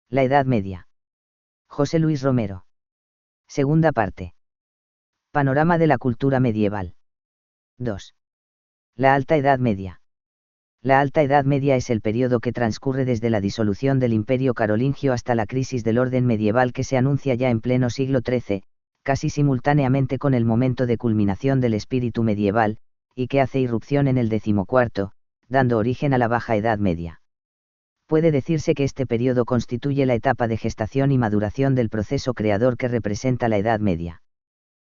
La Edad Media. José Luis Romero. Segunda parte. Panorama de la cultura medieval. 2. La Alta Edad Media. La Alta Edad Media es el periodo que transcurre desde la disolución del Imperio Carolingio hasta la crisis del orden medieval que se anuncia ya en pleno siglo XIII, casi simultáneamente con el momento de culminación del espíritu medieval, y que hace irrupción en el XIV, dando origen a la Baja Edad Media. Puede decirse que este periodo constituye la etapa de gestación y maduración del proceso creador que representa la Edad Media.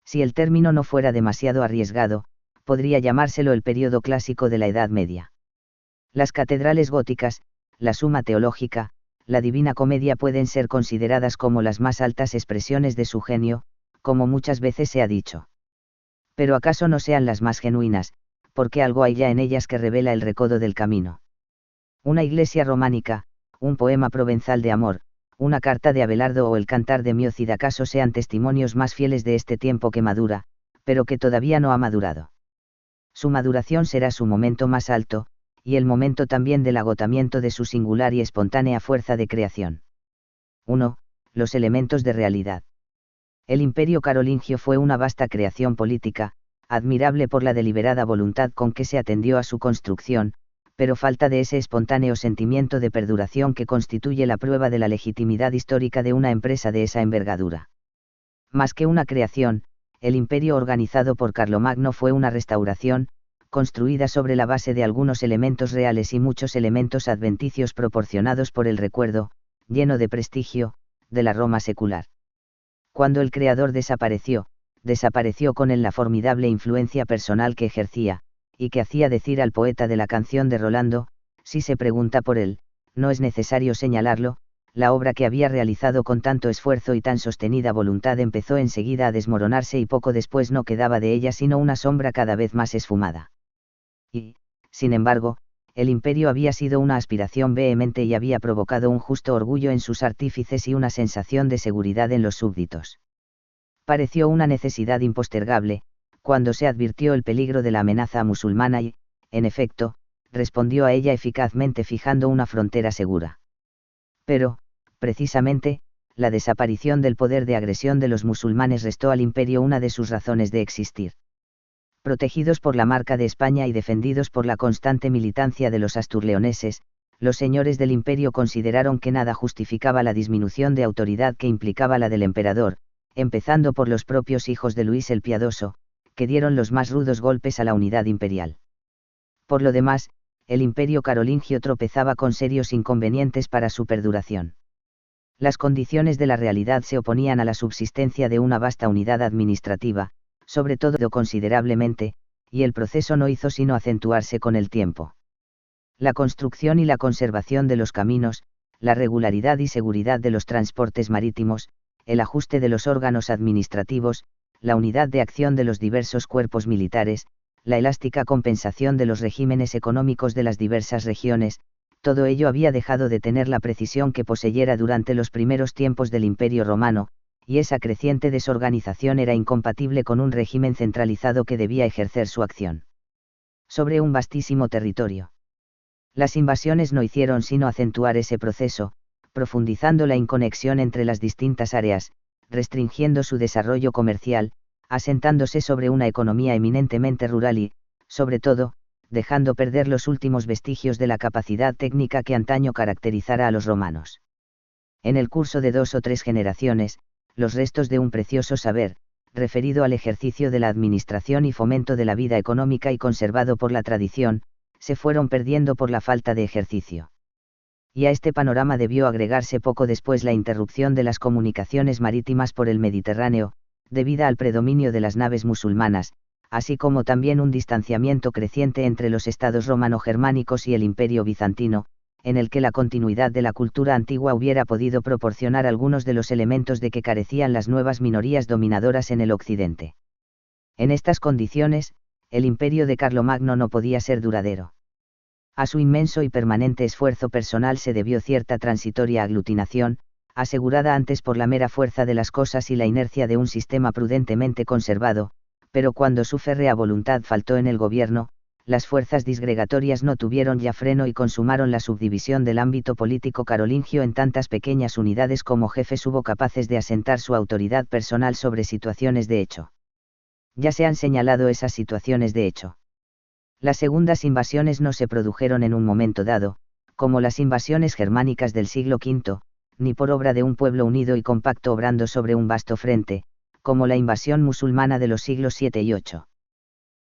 Si el término no fuera demasiado arriesgado, podría llamárselo el periodo clásico de la Edad Media. Las catedrales góticas, la Suma Teológica, la Divina Comedia pueden ser consideradas como las más altas expresiones de su genio, como muchas veces se ha dicho. Pero acaso no sean las más genuinas, porque algo hay ya en ellas que revela el recodo del camino. Una iglesia románica, un poema provenzal de amor, una carta de Abelardo o el cantar de Miocid acaso sean testimonios más fieles de este tiempo que madura, pero que todavía no ha madurado. Su maduración será su momento más alto, y el momento también del agotamiento de su singular y espontánea fuerza de creación. 1. Los elementos de realidad. El Imperio Carolingio fue una vasta creación política, admirable por la deliberada voluntad con que se atendió a su construcción, pero falta de ese espontáneo sentimiento de perduración que constituye la prueba de la legitimidad histórica de una empresa de esa envergadura. Más que una creación, el imperio organizado por Carlomagno fue una restauración, construida sobre la base de algunos elementos reales y muchos elementos adventicios proporcionados por el recuerdo, lleno de prestigio, de la Roma secular. Cuando el creador desapareció con él la formidable influencia personal que ejercía, y que hacía decir al poeta de la canción de Rolando, si se pregunta por él, no es necesario señalarlo, la obra que había realizado con tanto esfuerzo y tan sostenida voluntad empezó enseguida a desmoronarse y poco después no quedaba de ella sino una sombra cada vez más esfumada. Y, sin embargo, el imperio había sido una aspiración vehemente y había provocado un justo orgullo en sus artífices y una sensación de seguridad en los súbditos. Pareció una necesidad impostergable, cuando se advirtió el peligro de la amenaza musulmana y, en efecto, respondió a ella eficazmente fijando una frontera segura. Pero, precisamente, la desaparición del poder de agresión de los musulmanes restó al imperio una de sus razones de existir. Protegidos por la marca de España y defendidos por la constante militancia de los asturleoneses, los señores del imperio consideraron que nada justificaba la disminución de autoridad que implicaba la del emperador, empezando por los propios hijos de Luis el Piadoso, que dieron los más rudos golpes a la unidad imperial. Por lo demás, el imperio carolingio tropezaba con serios inconvenientes para su perduración. Las condiciones de la realidad se oponían a la subsistencia de una vasta unidad administrativa, sobre todo considerablemente, y el proceso no hizo sino acentuarse con el tiempo. La construcción y la conservación de los caminos, la regularidad y seguridad de los transportes marítimos, el ajuste de los órganos administrativos, la unidad de acción de los diversos cuerpos militares, la elástica compensación de los regímenes económicos de las diversas regiones, todo ello había dejado de tener la precisión que poseyera durante los primeros tiempos del Imperio Romano, y esa creciente desorganización era incompatible con un régimen centralizado que debía ejercer su acción sobre un vastísimo territorio. Las invasiones no hicieron sino acentuar ese proceso, profundizando la inconexión entre las distintas áreas, restringiendo su desarrollo comercial, asentándose sobre una economía eminentemente rural y, sobre todo, dejando perder los últimos vestigios de la capacidad técnica que antaño caracterizara a los romanos. En el curso de 2 o 3 generaciones, los restos de un precioso saber, referido al ejercicio de la administración y fomento de la vida económica y conservado por la tradición, se fueron perdiendo por la falta de ejercicio. Y a este panorama debió agregarse poco después la interrupción de las comunicaciones marítimas por el Mediterráneo, debida al predominio de las naves musulmanas, así como también un distanciamiento creciente entre los estados romano-germánicos y el Imperio bizantino, en el que la continuidad de la cultura antigua hubiera podido proporcionar algunos de los elementos de que carecían las nuevas minorías dominadoras en el occidente. En estas condiciones, el imperio de Carlomagno no podía ser duradero. A su inmenso y permanente esfuerzo personal se debió cierta transitoria aglutinación, asegurada antes por la mera fuerza de las cosas y la inercia de un sistema prudentemente conservado, pero cuando su férrea voluntad faltó en el gobierno, las fuerzas disgregatorias no tuvieron ya freno y consumaron la subdivisión del ámbito político carolingio en tantas pequeñas unidades como jefes hubo capaces de asentar su autoridad personal sobre situaciones de hecho. Ya se han señalado esas situaciones de hecho. Las segundas invasiones no se produjeron en un momento dado, como las invasiones germánicas del siglo V, ni por obra de un pueblo unido y compacto obrando sobre un vasto frente, como la invasión musulmana de los siglos VII y VIII.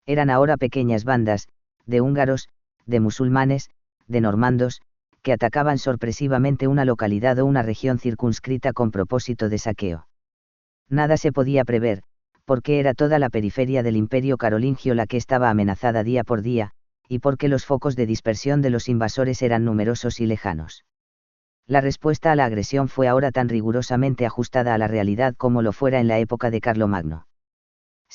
Eran ahora pequeñas bandas, de húngaros, de musulmanes, de normandos, que atacaban sorpresivamente una localidad o una región circunscrita con propósito de saqueo. Nada se podía prever, porque era toda la periferia del imperio carolingio la que estaba amenazada día por día, y porque los focos de dispersión de los invasores eran numerosos y lejanos. La respuesta a la agresión fue ahora tan rigurosamente ajustada a la realidad como lo fuera en la época de Carlomagno.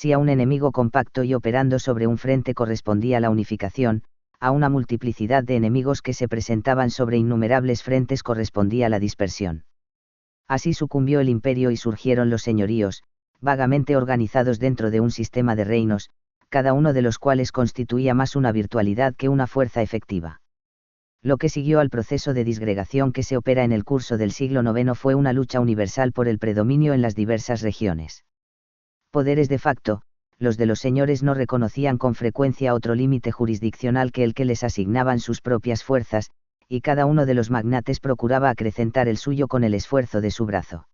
Si a un enemigo compacto y operando sobre un frente correspondía la unificación, a una multiplicidad de enemigos que se presentaban sobre innumerables frentes correspondía la dispersión. Así sucumbió el imperio y surgieron los señoríos, vagamente organizados dentro de un sistema de reinos, cada uno de los cuales constituía más una virtualidad que una fuerza efectiva. Lo que siguió al proceso de disgregación que se opera en el curso del siglo IX fue una lucha universal por el predominio en las diversas regiones. Poderes de facto, los de los señores no reconocían con frecuencia otro límite jurisdiccional que el que les asignaban sus propias fuerzas, y cada uno de los magnates procuraba acrecentar el suyo con el esfuerzo de su brazo.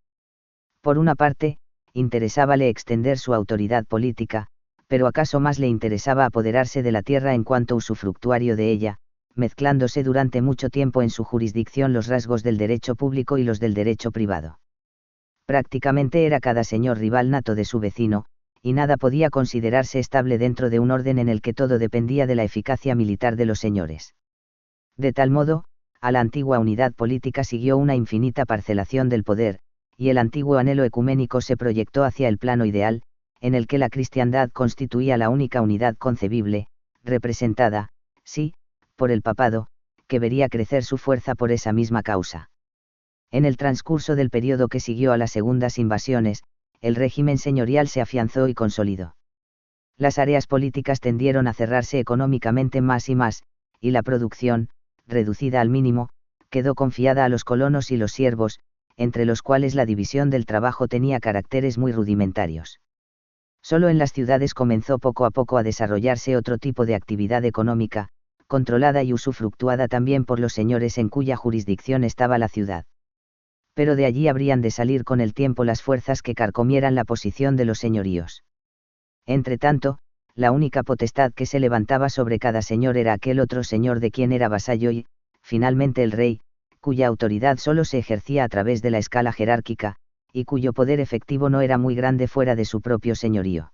Por una parte, interesábale extender su autoridad política, pero acaso más le interesaba apoderarse de la tierra en cuanto usufructuario de ella, mezclándose durante mucho tiempo en su jurisdicción los rasgos del derecho público y los del derecho privado. Prácticamente era cada señor rival nato de su vecino, y nada podía considerarse estable dentro de un orden en el que todo dependía de la eficacia militar de los señores. De tal modo, a la antigua unidad política siguió una infinita parcelación del poder, y el antiguo anhelo ecuménico se proyectó hacia el plano ideal, en el que la cristiandad constituía la única unidad concebible, representada, sí, por el papado, que vería crecer su fuerza por esa misma causa. En el transcurso del período que siguió a las segundas invasiones, el régimen señorial se afianzó y consolidó. Las áreas políticas tendieron a cerrarse económicamente más y más, y la producción, reducida al mínimo, quedó confiada a los colonos y los siervos, entre los cuales la división del trabajo tenía caracteres muy rudimentarios. Solo en las ciudades comenzó poco a poco a desarrollarse otro tipo de actividad económica, controlada y usufructuada también por los señores en cuya jurisdicción estaba la ciudad. Pero de allí habrían de salir con el tiempo las fuerzas que carcomieran la posición de los señoríos. Entretanto, la única potestad que se levantaba sobre cada señor era aquel otro señor de quien era vasallo y, finalmente el rey, cuya autoridad solo se ejercía a través de la escala jerárquica, y cuyo poder efectivo no era muy grande fuera de su propio señorío.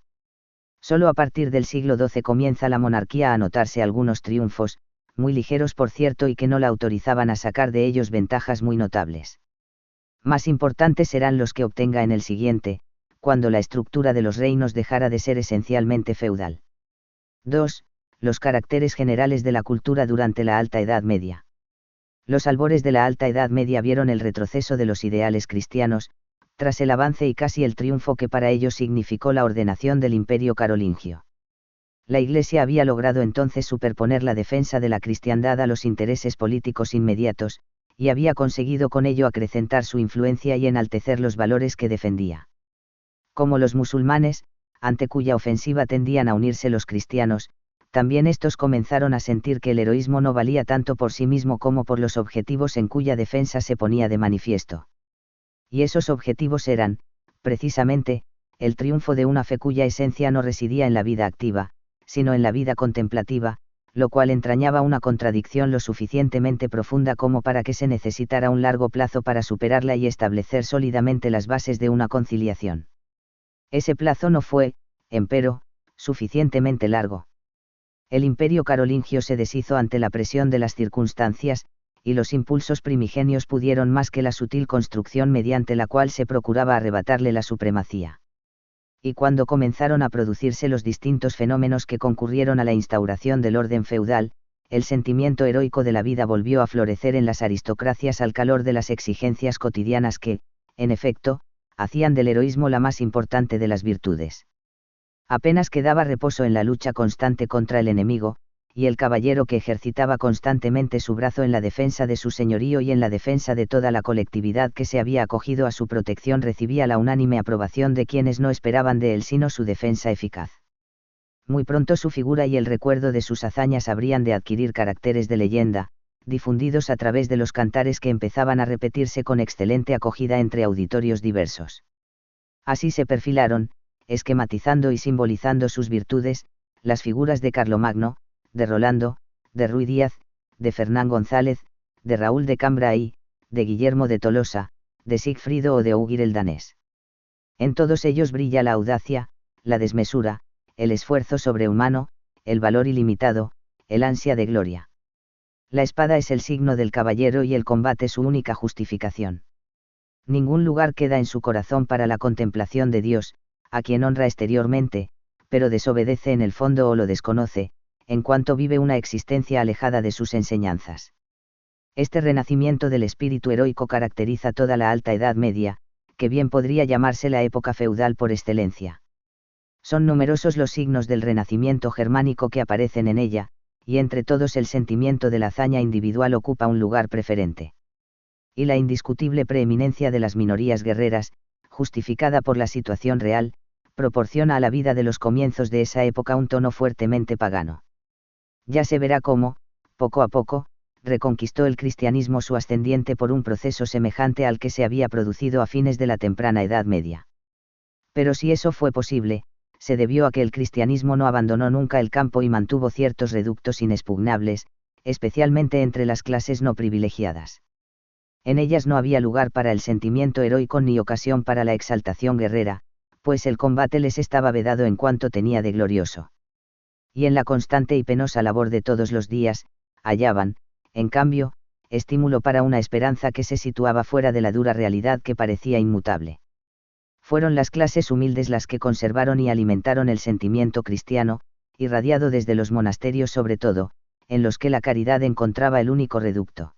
Solo a partir del siglo XII comienza la monarquía a notarse algunos triunfos, muy ligeros por cierto y que no la autorizaban a sacar de ellos ventajas muy notables. Más importantes serán los que obtenga en el siguiente, cuando la estructura de los reinos dejara de ser esencialmente feudal. 2. Los caracteres generales de la cultura durante la Alta Edad Media. Los albores de la Alta Edad Media vieron el retroceso de los ideales cristianos, tras el avance y casi el triunfo que para ellos significó la ordenación del imperio carolingio. La Iglesia había logrado entonces superponer la defensa de la cristiandad a los intereses políticos inmediatos, y había conseguido con ello acrecentar su influencia y enaltecer los valores que defendía. Como los musulmanes, ante cuya ofensiva tendían a unirse los cristianos, también estos comenzaron a sentir que el heroísmo no valía tanto por sí mismo como por los objetivos en cuya defensa se ponía de manifiesto. Y esos objetivos eran, precisamente, el triunfo de una fe cuya esencia no residía en la vida activa, sino en la vida contemplativa, lo cual entrañaba una contradicción lo suficientemente profunda como para que se necesitara un largo plazo para superarla y establecer sólidamente las bases de una conciliación. Ese plazo no fue, empero, suficientemente largo. El imperio carolingio se deshizo ante la presión de las circunstancias, y los impulsos primigenios pudieron más que la sutil construcción mediante la cual se procuraba arrebatarle la supremacía. Y cuando comenzaron a producirse los distintos fenómenos que concurrieron a la instauración del orden feudal, el sentimiento heroico de la vida volvió a florecer en las aristocracias al calor de las exigencias cotidianas que, en efecto, hacían del heroísmo la más importante de las virtudes. Apenas quedaba reposo en la lucha constante contra el enemigo, y el caballero que ejercitaba constantemente su brazo en la defensa de su señorío y en la defensa de toda la colectividad que se había acogido a su protección recibía la unánime aprobación de quienes no esperaban de él sino su defensa eficaz. Muy pronto su figura y el recuerdo de sus hazañas habrían de adquirir caracteres de leyenda, difundidos a través de los cantares que empezaban a repetirse con excelente acogida entre auditorios diversos. Así se perfilaron, esquematizando y simbolizando sus virtudes, las figuras de Carlomagno, de Rolando, de Ruy Díaz, de Fernán González, de Raúl de Cambrai, de Guillermo de Tolosa, de Sigfrido o de Ogier el danés. En todos ellos brilla la audacia, la desmesura, el esfuerzo sobrehumano, el valor ilimitado, el ansia de gloria. La espada es el signo del caballero y el combate su única justificación. Ningún lugar queda en su corazón para la contemplación de Dios, a quien honra exteriormente, pero desobedece en el fondo o lo desconoce, en cuanto vive una existencia alejada de sus enseñanzas. Este renacimiento del espíritu heroico caracteriza toda la Alta Edad Media, que bien podría llamarse la época feudal por excelencia. Son numerosos los signos del renacimiento germánico que aparecen en ella, y entre todos el sentimiento de la hazaña individual ocupa un lugar preferente. Y la indiscutible preeminencia de las minorías guerreras, justificada por la situación real, proporciona a la vida de los comienzos de esa época un tono fuertemente pagano. Ya se verá cómo, poco a poco, reconquistó el cristianismo su ascendiente por un proceso semejante al que se había producido a fines de la temprana Edad Media. Pero si eso fue posible, se debió a que el cristianismo no abandonó nunca el campo y mantuvo ciertos reductos inexpugnables, especialmente entre las clases no privilegiadas. En ellas no había lugar para el sentimiento heroico ni ocasión para la exaltación guerrera, pues el combate les estaba vedado en cuanto tenía de glorioso. Y en la constante y penosa labor de todos los días, hallaban, en cambio, estímulo para una esperanza que se situaba fuera de la dura realidad que parecía inmutable. Fueron las clases humildes las que conservaron y alimentaron el sentimiento cristiano, irradiado desde los monasterios sobre todo, en los que la caridad encontraba el único reducto.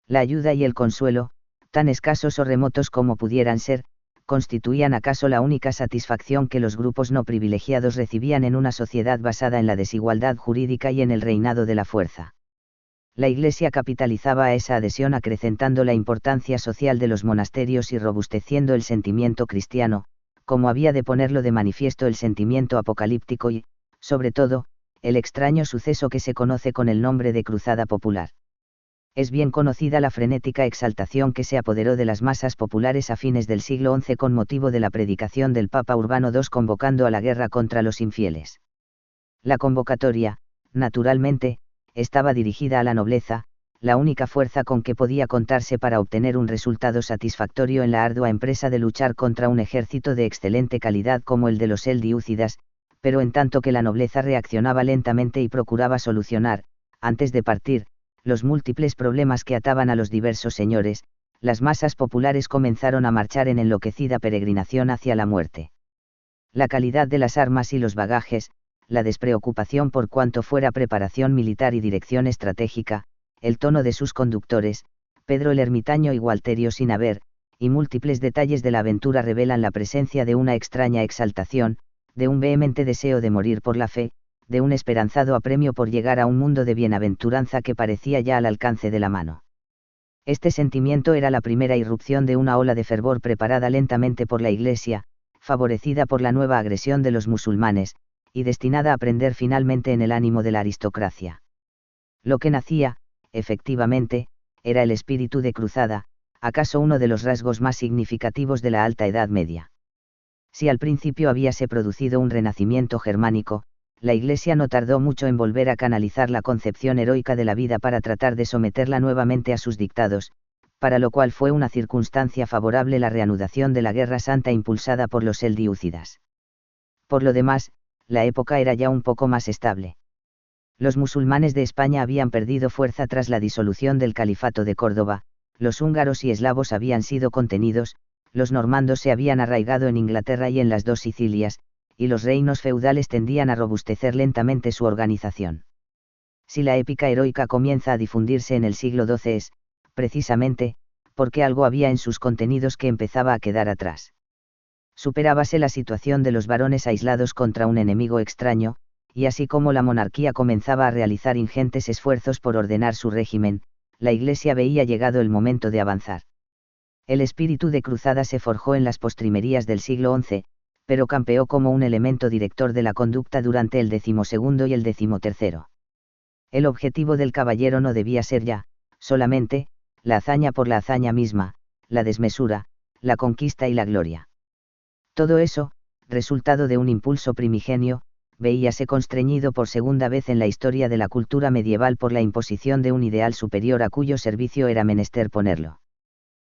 La ayuda y el consuelo, tan escasos o remotos como pudieran ser, constituían acaso la única satisfacción que los grupos no privilegiados recibían en una sociedad basada en la desigualdad jurídica y en el reinado de la fuerza. La Iglesia capitalizaba a esa adhesión acrecentando la importancia social de los monasterios y robusteciendo el sentimiento cristiano, como había de ponerlo de manifiesto el sentimiento apocalíptico y, sobre todo, el extraño suceso que se conoce con el nombre de Cruzada Popular. Es bien conocida la frenética exaltación que se apoderó de las masas populares a fines del siglo XI con motivo de la predicación del Papa Urbano II convocando a la guerra contra los infieles. La convocatoria, naturalmente, estaba dirigida a la nobleza, la única fuerza con que podía contarse para obtener un resultado satisfactorio en la ardua empresa de luchar contra un ejército de excelente calidad como el de los Seldiúcidas, pero en tanto que la nobleza reaccionaba lentamente y procuraba solucionar, antes de partir, los múltiples problemas que ataban a los diversos señores, las masas populares comenzaron a marchar en enloquecida peregrinación hacia la muerte. La calidad de las armas y los bagajes, la despreocupación por cuanto fuera preparación militar y dirección estratégica, el tono de sus conductores, Pedro el Ermitaño y Gualterio sin haber, y múltiples detalles de la aventura revelan la presencia de una extraña exaltación, de un vehemente deseo de morir por la fe, de un esperanzado apremio por llegar a un mundo de bienaventuranza que parecía ya al alcance de la mano. Este sentimiento era la primera irrupción de una ola de fervor preparada lentamente por la Iglesia, favorecida por la nueva agresión de los musulmanes, y destinada a prender finalmente en el ánimo de la aristocracia. Lo que nacía, efectivamente, era el espíritu de cruzada, acaso uno de los rasgos más significativos de la Alta Edad Media. Si al principio habíase producido un renacimiento germánico, la Iglesia no tardó mucho en volver a canalizar la concepción heroica de la vida para tratar de someterla nuevamente a sus dictados, para lo cual fue una circunstancia favorable la reanudación de la Guerra Santa impulsada por los Seldiúcidas. Por lo demás, la época era ya un poco más estable. Los musulmanes de España habían perdido fuerza tras la disolución del Califato de Córdoba, los húngaros y eslavos habían sido contenidos, los normandos se habían arraigado en Inglaterra y en las dos Sicilias, y los reinos feudales tendían a robustecer lentamente su organización. Si la épica heroica comienza a difundirse en el siglo XII es, precisamente, porque algo había en sus contenidos que empezaba a quedar atrás. Superábase la situación de los varones aislados contra un enemigo extraño, y así como la monarquía comenzaba a realizar ingentes esfuerzos por ordenar su régimen, la Iglesia veía llegado el momento de avanzar. El espíritu de cruzada se forjó en las postrimerías del siglo XI, pero campeó como un elemento director de la conducta durante el XII y el XIII. El objetivo del caballero no debía ser ya, solamente, la hazaña por la hazaña misma, la desmesura, la conquista y la gloria. Todo eso, resultado de un impulso primigenio, veíase constreñido por segunda vez en la historia de la cultura medieval por la imposición de un ideal superior a cuyo servicio era menester ponerlo.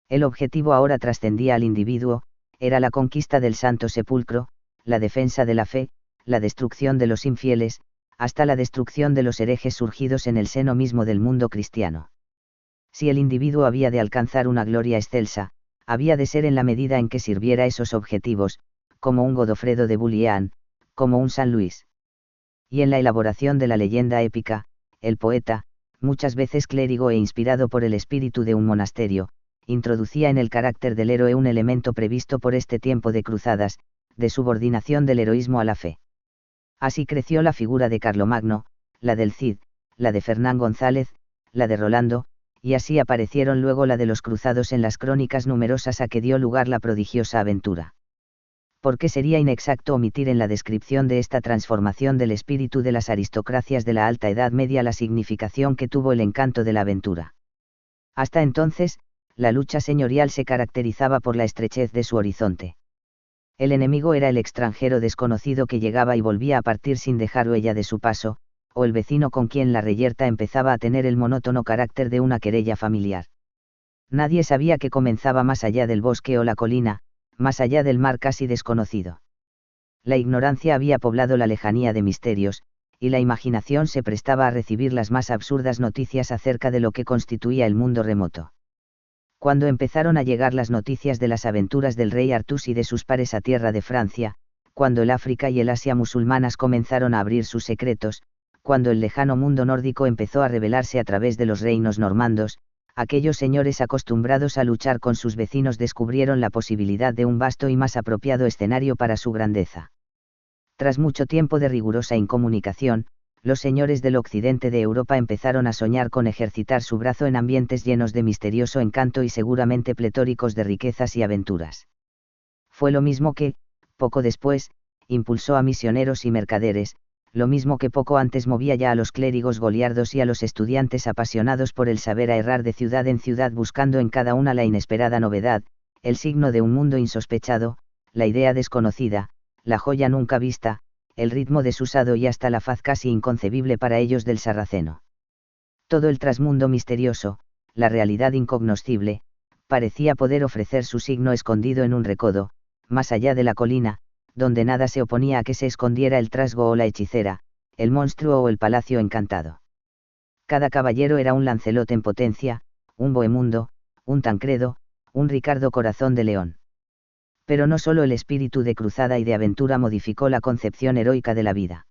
El objetivo ahora trascendía al individuo, era la conquista del Santo Sepulcro, la defensa de la fe, la destrucción de los infieles, hasta la destrucción de los herejes surgidos en el seno mismo del mundo cristiano. Si el individuo había de alcanzar una gloria excelsa, había de ser en la medida en que sirviera esos objetivos, como un Godofredo de Bouillon, como un San Luis. Y en la elaboración de la leyenda épica, el poeta, muchas veces clérigo e inspirado por el espíritu de un monasterio, introducía en el carácter del héroe un elemento previsto por este tiempo de cruzadas, de subordinación del heroísmo a la fe. Así creció la figura de Carlomagno, la del Cid, la de Fernán González, la de Rolando, y así aparecieron luego la de los cruzados en las crónicas numerosas a que dio lugar la prodigiosa aventura. Porque sería inexacto omitir en la descripción de esta transformación del espíritu de las aristocracias de la Alta Edad Media la significación que tuvo el encanto de la aventura. Hasta entonces, la lucha señorial se caracterizaba por la estrechez de su horizonte. El enemigo era el extranjero desconocido que llegaba y volvía a partir sin dejar huella de su paso, o el vecino con quien la reyerta empezaba a tener el monótono carácter de una querella familiar. Nadie sabía que comenzaba más allá del bosque o la colina, más allá del mar casi desconocido. La ignorancia había poblado la lejanía de misterios, y la imaginación se prestaba a recibir las más absurdas noticias acerca de lo que constituía el mundo remoto. Cuando empezaron a llegar las noticias de las aventuras del rey Artús y de sus pares a tierra de Francia, cuando el África y el Asia musulmanas comenzaron a abrir sus secretos, cuando el lejano mundo nórdico empezó a revelarse a través de los reinos normandos, aquellos señores acostumbrados a luchar con sus vecinos descubrieron la posibilidad de un vasto y más apropiado escenario para su grandeza. Tras mucho tiempo de rigurosa incomunicación, los señores del occidente de Europa empezaron a soñar con ejercitar su brazo en ambientes llenos de misterioso encanto y seguramente pletóricos de riquezas y aventuras. Fue lo mismo que, poco después, impulsó a misioneros y mercaderes, lo mismo que poco antes movía ya a los clérigos goliardos y a los estudiantes apasionados por el saber a errar de ciudad en ciudad buscando en cada una la inesperada novedad, el signo de un mundo insospechado, la idea desconocida, la joya nunca vista, el ritmo desusado y hasta la faz casi inconcebible para ellos del sarraceno. Todo el trasmundo misterioso, la realidad incognoscible, parecía poder ofrecer su signo escondido en un recodo, más allá de la colina, donde nada se oponía a que se escondiera el trasgo o la hechicera, el monstruo o el palacio encantado. Cada caballero era un Lancelot en potencia, un Bohemundo, un Tancredo, un Ricardo Corazón de León. Pero no solo el espíritu de cruzada y de aventura modificó la concepción heroica de la vida.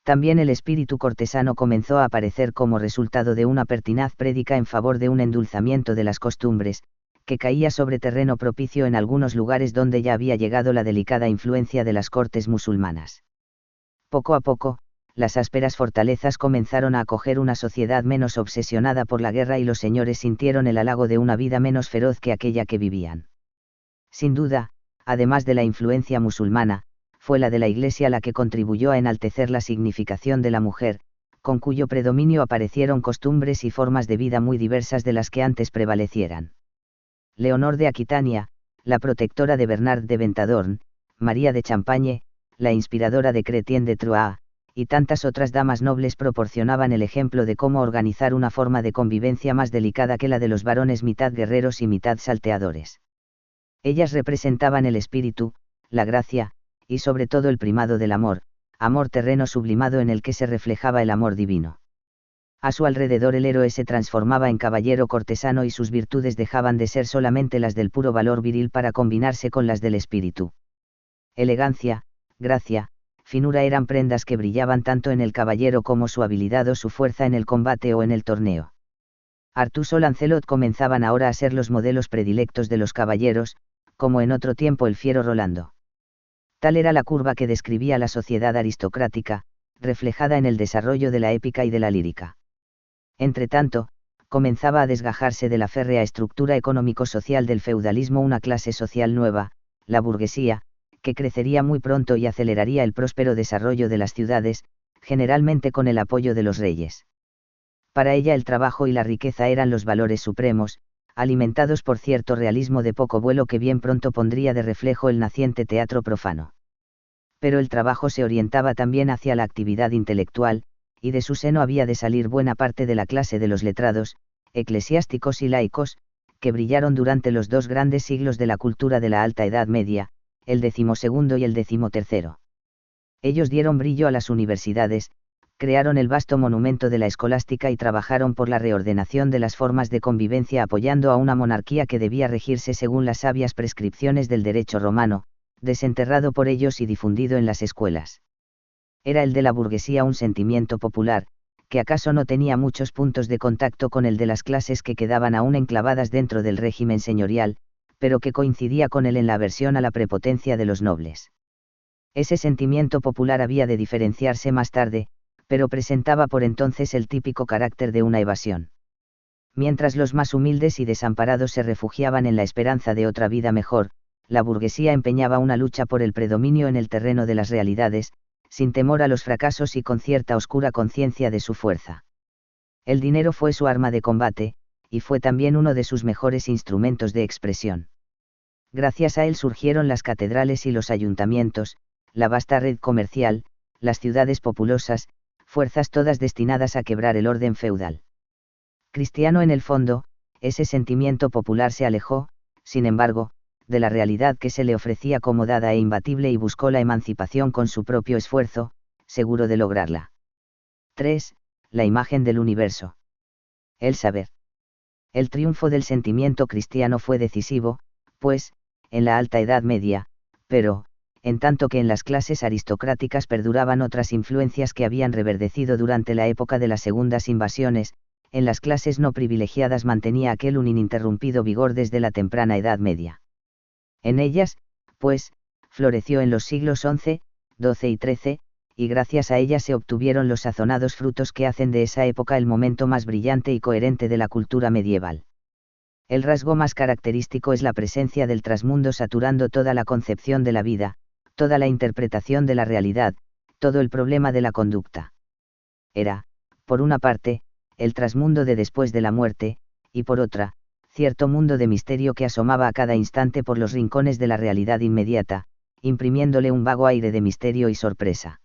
También el espíritu cortesano comenzó a aparecer como resultado de una pertinaz prédica en favor de un endulzamiento de las costumbres, que caía sobre terreno propicio en algunos lugares donde ya había llegado la delicada influencia de las cortes musulmanas. Poco a poco, las ásperas fortalezas comenzaron a acoger una sociedad menos obsesionada por la guerra y los señores sintieron el halago de una vida menos feroz que aquella que vivían. Sin duda, además de la influencia musulmana, fue la de la Iglesia la que contribuyó a enaltecer la significación de la mujer, con cuyo predominio aparecieron costumbres y formas de vida muy diversas de las que antes prevalecieran. Leonor de Aquitania, la protectora de Bernard de Ventadorn, María de Champagne, la inspiradora de Chrétien de Troyes, y tantas otras damas nobles proporcionaban el ejemplo de cómo organizar una forma de convivencia más delicada que la de los varones mitad guerreros y mitad salteadores. Ellas representaban el espíritu, la gracia, y sobre todo el primado del amor, amor terreno sublimado en el que se reflejaba el amor divino. A su alrededor el héroe se transformaba en caballero cortesano y sus virtudes dejaban de ser solamente las del puro valor viril para combinarse con las del espíritu. Elegancia, gracia, finura eran prendas que brillaban tanto en el caballero como su habilidad o su fuerza en el combate o en el torneo. Artús o Lancelot comenzaban ahora a ser los modelos predilectos de los caballeros, como en otro tiempo el fiero Rolando. Tal era la curva que describía la sociedad aristocrática, reflejada en el desarrollo de la épica y de la lírica. Entretanto, comenzaba a desgajarse de la férrea estructura económico-social del feudalismo una clase social nueva, la burguesía, que crecería muy pronto y aceleraría el próspero desarrollo de las ciudades, generalmente con el apoyo de los reyes. Para ella el trabajo y la riqueza eran los valores supremos, alimentados por cierto realismo de poco vuelo que bien pronto pondría de reflejo el naciente teatro profano. Pero el trabajo se orientaba también hacia la actividad intelectual, y de su seno había de salir buena parte de la clase de los letrados, eclesiásticos y laicos, que brillaron durante los dos grandes siglos de la cultura de la Alta Edad Media, el XII y el XIII. Ellos dieron brillo a las universidades, crearon el vasto monumento de la escolástica y trabajaron por la reordenación de las formas de convivencia apoyando a una monarquía que debía regirse según las sabias prescripciones del derecho romano, desenterrado por ellos y difundido en las escuelas. Era el de la burguesía un sentimiento popular, que acaso no tenía muchos puntos de contacto con el de las clases que quedaban aún enclavadas dentro del régimen señorial, pero que coincidía con él en la aversión a la prepotencia de los nobles. Ese sentimiento popular había de diferenciarse más tarde, pero presentaba por entonces el típico carácter de una evasión. Mientras los más humildes y desamparados se refugiaban en la esperanza de otra vida mejor, la burguesía empeñaba una lucha por el predominio en el terreno de las realidades, sin temor a los fracasos y con cierta oscura conciencia de su fuerza. El dinero fue su arma de combate, y fue también uno de sus mejores instrumentos de expresión. Gracias a él surgieron las catedrales y los ayuntamientos, la vasta red comercial, las ciudades populosas, fuerzas todas destinadas a quebrar el orden feudal. Cristiano en el fondo, ese sentimiento popular se alejó, sin embargo, de la realidad que se le ofrecía como dada e imbatible y buscó la emancipación con su propio esfuerzo, seguro de lograrla. 3. La imagen del universo. El saber. El triunfo del sentimiento cristiano fue decisivo, pues, en la Alta Edad Media, pero, en tanto que en las clases aristocráticas perduraban otras influencias que habían reverdecido durante la época de las segundas invasiones, en las clases no privilegiadas mantenía aquel un ininterrumpido vigor desde la temprana Edad Media. En ellas, pues, floreció en los siglos XI, XII y XIII, y gracias a ellas se obtuvieron los sazonados frutos que hacen de esa época el momento más brillante y coherente de la cultura medieval. El rasgo más característico es la presencia del trasmundo saturando toda la concepción de la vida, toda la interpretación de la realidad, todo el problema de la conducta. Era, por una parte, el trasmundo de después de la muerte, y por otra, cierto mundo de misterio que asomaba a cada instante por los rincones de la realidad inmediata, imprimiéndole un vago aire de misterio y sorpresa.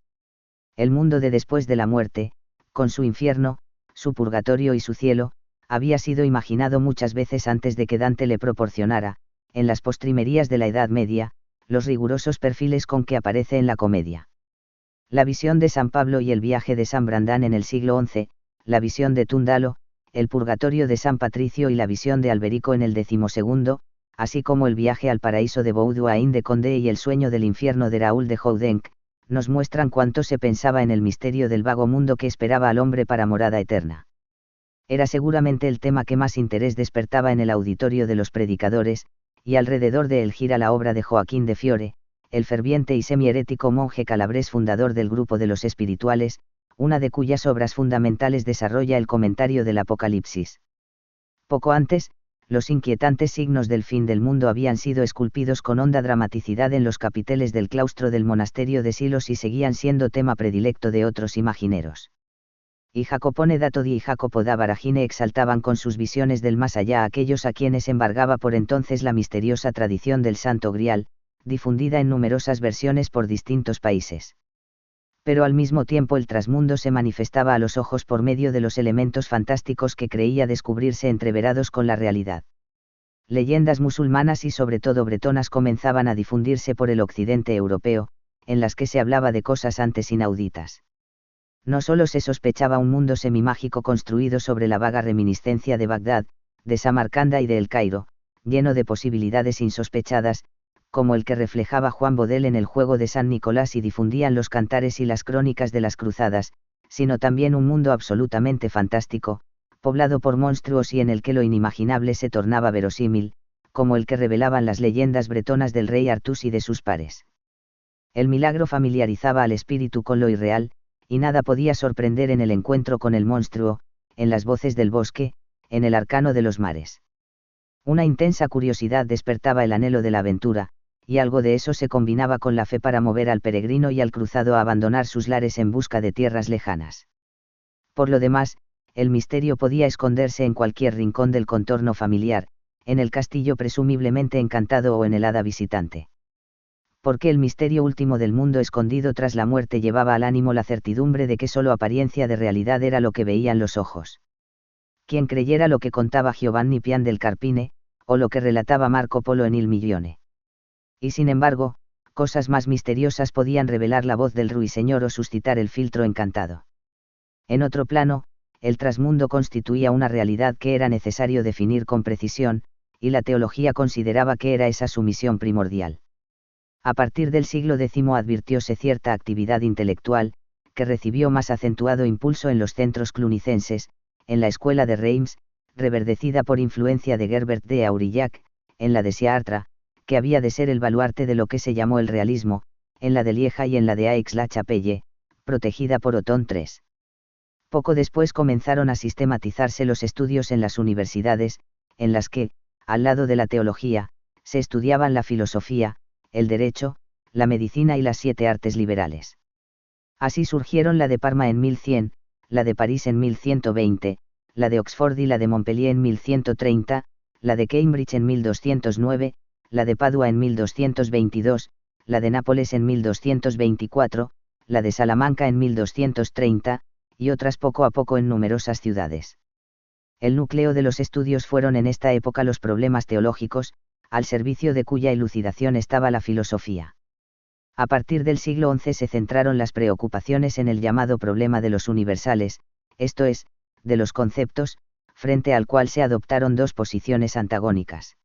El mundo de después de la muerte, con su infierno, su purgatorio y su cielo, había sido imaginado muchas veces antes de que Dante le proporcionara, en las postrimerías de la Edad Media, los rigurosos perfiles con que aparece en la comedia. La visión de San Pablo y el viaje de San Brandán en el siglo XI, la visión de Tundalo, el purgatorio de San Patricio y la visión de Alberico en el XII, así como el viaje al paraíso de Baudoin de Condé y el sueño del infierno de Raoul de Houdenc, nos muestran cuánto se pensaba en el misterio del vago mundo que esperaba al hombre para morada eterna. Era seguramente el tema que más interés despertaba en el auditorio de los predicadores, y alrededor de él gira la obra de Joaquín de Fiore, el ferviente y semi-herético monje calabrés fundador del grupo de los espirituales, una de cuyas obras fundamentales desarrolla el comentario del Apocalipsis. Poco antes, los inquietantes signos del fin del mundo habían sido esculpidos con honda dramaticidad en los capiteles del claustro del monasterio de Silos y seguían siendo tema predilecto de otros imagineros. Y Jacopone da Todi y Jacopo da Baragine exaltaban con sus visiones del más allá a aquellos a quienes embargaba por entonces la misteriosa tradición del Santo Grial, difundida en numerosas versiones por distintos países. Pero al mismo tiempo el trasmundo se manifestaba a los ojos por medio de los elementos fantásticos que creía descubrirse entreverados con la realidad. Leyendas musulmanas y sobre todo bretonas comenzaban a difundirse por el occidente europeo, en las que se hablaba de cosas antes inauditas. No solo se sospechaba un mundo semimágico construido sobre la vaga reminiscencia de Bagdad, de Samarcanda y de El Cairo, lleno de posibilidades insospechadas, como el que reflejaba Juan Bodel en el juego de San Nicolás y difundían los cantares y las crónicas de las cruzadas, sino también un mundo absolutamente fantástico, poblado por monstruos y en el que lo inimaginable se tornaba verosímil, como el que revelaban las leyendas bretonas del rey Artús y de sus pares. El milagro familiarizaba al espíritu con lo irreal, y nada podía sorprender en el encuentro con el monstruo, en las voces del bosque, en el arcano de los mares. Una intensa curiosidad despertaba el anhelo de la aventura, y algo de eso se combinaba con la fe para mover al peregrino y al cruzado a abandonar sus lares en busca de tierras lejanas. Por lo demás, el misterio podía esconderse en cualquier rincón del contorno familiar, en el castillo presumiblemente encantado o en el hada visitante. Porque el misterio último del mundo escondido tras la muerte llevaba al ánimo la certidumbre de que solo apariencia de realidad era lo que veían los ojos. Quien creyera lo que contaba Giovanni Pian del Carpine, o lo que relataba Marco Polo en Il Milione. Y sin embargo, cosas más misteriosas podían revelar la voz del ruiseñor o suscitar el filtro encantado. En otro plano, el trasmundo constituía una realidad que era necesario definir con precisión, y la teología consideraba que era esa su misión primordial. A partir del siglo X advirtióse cierta actividad intelectual, que recibió más acentuado impulso en los centros clunicenses, en la escuela de Reims, reverdecida por influencia de Gerbert de Aurillac, en la de Chartres, que había de ser el baluarte de lo que se llamó el realismo, en la de Lieja y en la de Aix-la-Chapelle, protegida por Otón III. Poco después comenzaron a sistematizarse los estudios en las universidades, en las que, al lado de la teología, se estudiaban la filosofía, el derecho, la medicina y las 7 artes liberales. Así surgieron la de Parma en 1100, la de París en 1120, la de Oxford y la de Montpellier en 1130, la de Cambridge en 1209, la de Padua en 1222, la de Nápoles en 1224, la de Salamanca en 1230, y otras poco a poco en numerosas ciudades. El núcleo de los estudios fueron en esta época los problemas teológicos, al servicio de cuya elucidación estaba la filosofía. A partir del siglo XI se centraron las preocupaciones en el llamado problema de los universales, esto es, de los conceptos, frente al cual se adoptaron dos posiciones antagónicas.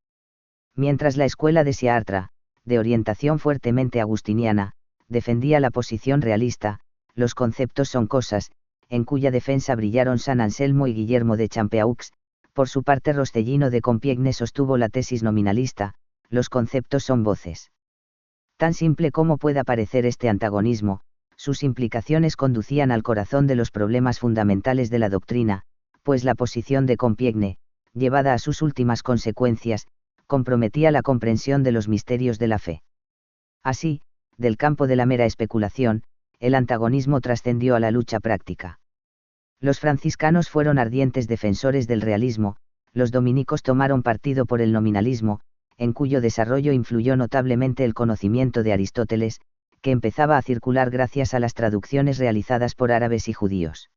Mientras la escuela de Chartres, de orientación fuertemente agustiniana, defendía la posición realista, los conceptos son cosas, en cuya defensa brillaron San Anselmo y Guillermo de Champeux. Por su parte Rostellino de Compiègne sostuvo la tesis nominalista, los conceptos son voces. Tan simple como pueda parecer este antagonismo, sus implicaciones conducían al corazón de los problemas fundamentales de la doctrina, pues la posición de Compiègne, llevada a sus últimas consecuencias, comprometía la comprensión de los misterios de la fe. Así, del campo de la mera especulación, el antagonismo trascendió a la lucha práctica. Los franciscanos fueron ardientes defensores del realismo, los dominicos tomaron partido por el nominalismo, en cuyo desarrollo influyó notablemente el conocimiento de Aristóteles, que empezaba a circular gracias a las traducciones realizadas por árabes y judíos.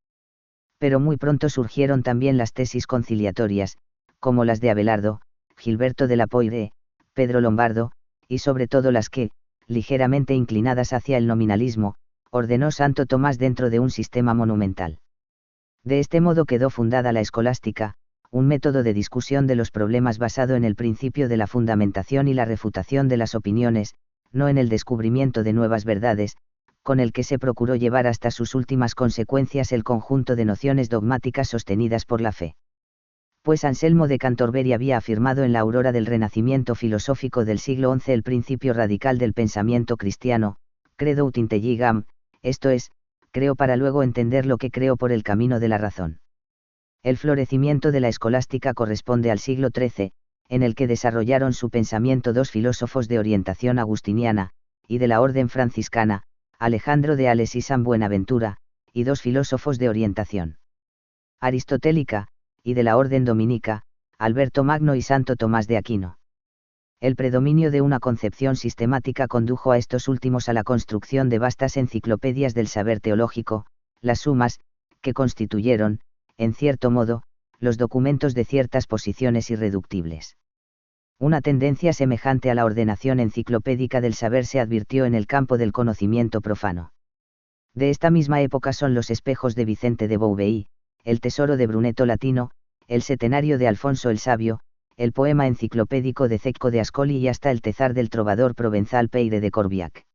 Pero muy pronto surgieron también las tesis conciliatorias, como las de Abelardo, Gilberto de la Poire, Pedro Lombardo, y sobre todo las que, ligeramente inclinadas hacia el nominalismo, ordenó Santo Tomás dentro de un sistema monumental. De este modo quedó fundada la escolástica, un método de discusión de los problemas basado en el principio de la fundamentación y la refutación de las opiniones, no en el descubrimiento de nuevas verdades, con el que se procuró llevar hasta sus últimas consecuencias el conjunto de nociones dogmáticas sostenidas por la fe. Pues Anselmo de Canterbury había afirmado en la aurora del renacimiento filosófico del siglo XI el principio radical del pensamiento cristiano, credo ut intelligam, esto es, creo para luego entender lo que creo por el camino de la razón. El florecimiento de la escolástica corresponde al siglo XIII, en el que desarrollaron su pensamiento dos filósofos de orientación agustiniana, y de la orden franciscana, Alejandro de Ales y San Buenaventura, y dos filósofos de orientación aristotélica, y de la orden dominica, Alberto Magno y Santo Tomás de Aquino. El predominio de una concepción sistemática condujo a estos últimos a la construcción de vastas enciclopedias del saber teológico, las sumas, que constituyeron, en cierto modo, los documentos de ciertas posiciones irreductibles. Una tendencia semejante a la ordenación enciclopédica del saber se advirtió en el campo del conocimiento profano. De esta misma época son los espejos de Vicente de Bouvey, el tesoro de Brunetto latino, el setenario de Alfonso el Sabio, el poema enciclopédico de Cecco de Ascoli y hasta el tezar del trovador provenzal Peire de Corbiac.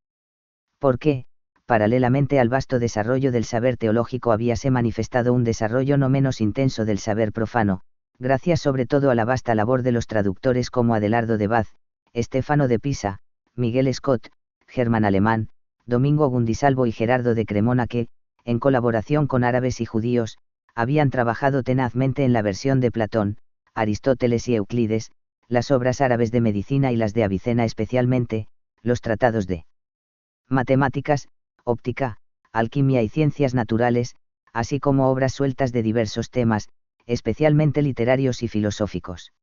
Porque, paralelamente al vasto desarrollo del saber teológico habíase manifestado un desarrollo no menos intenso del saber profano, gracias sobre todo a la vasta labor de los traductores como Adelardo de Bath, Estefano de Pisa, Miguel Scott, Germán Alemán, Domingo Gundisalvo y Gerardo de Cremona que, en colaboración con árabes y judíos, habían trabajado tenazmente en la versión de Platón, Aristóteles y Euclides, las obras árabes de medicina y las de Avicena especialmente, los tratados de matemáticas, óptica, alquimia y ciencias naturales, así como obras sueltas de diversos temas, especialmente literarios y filosóficos.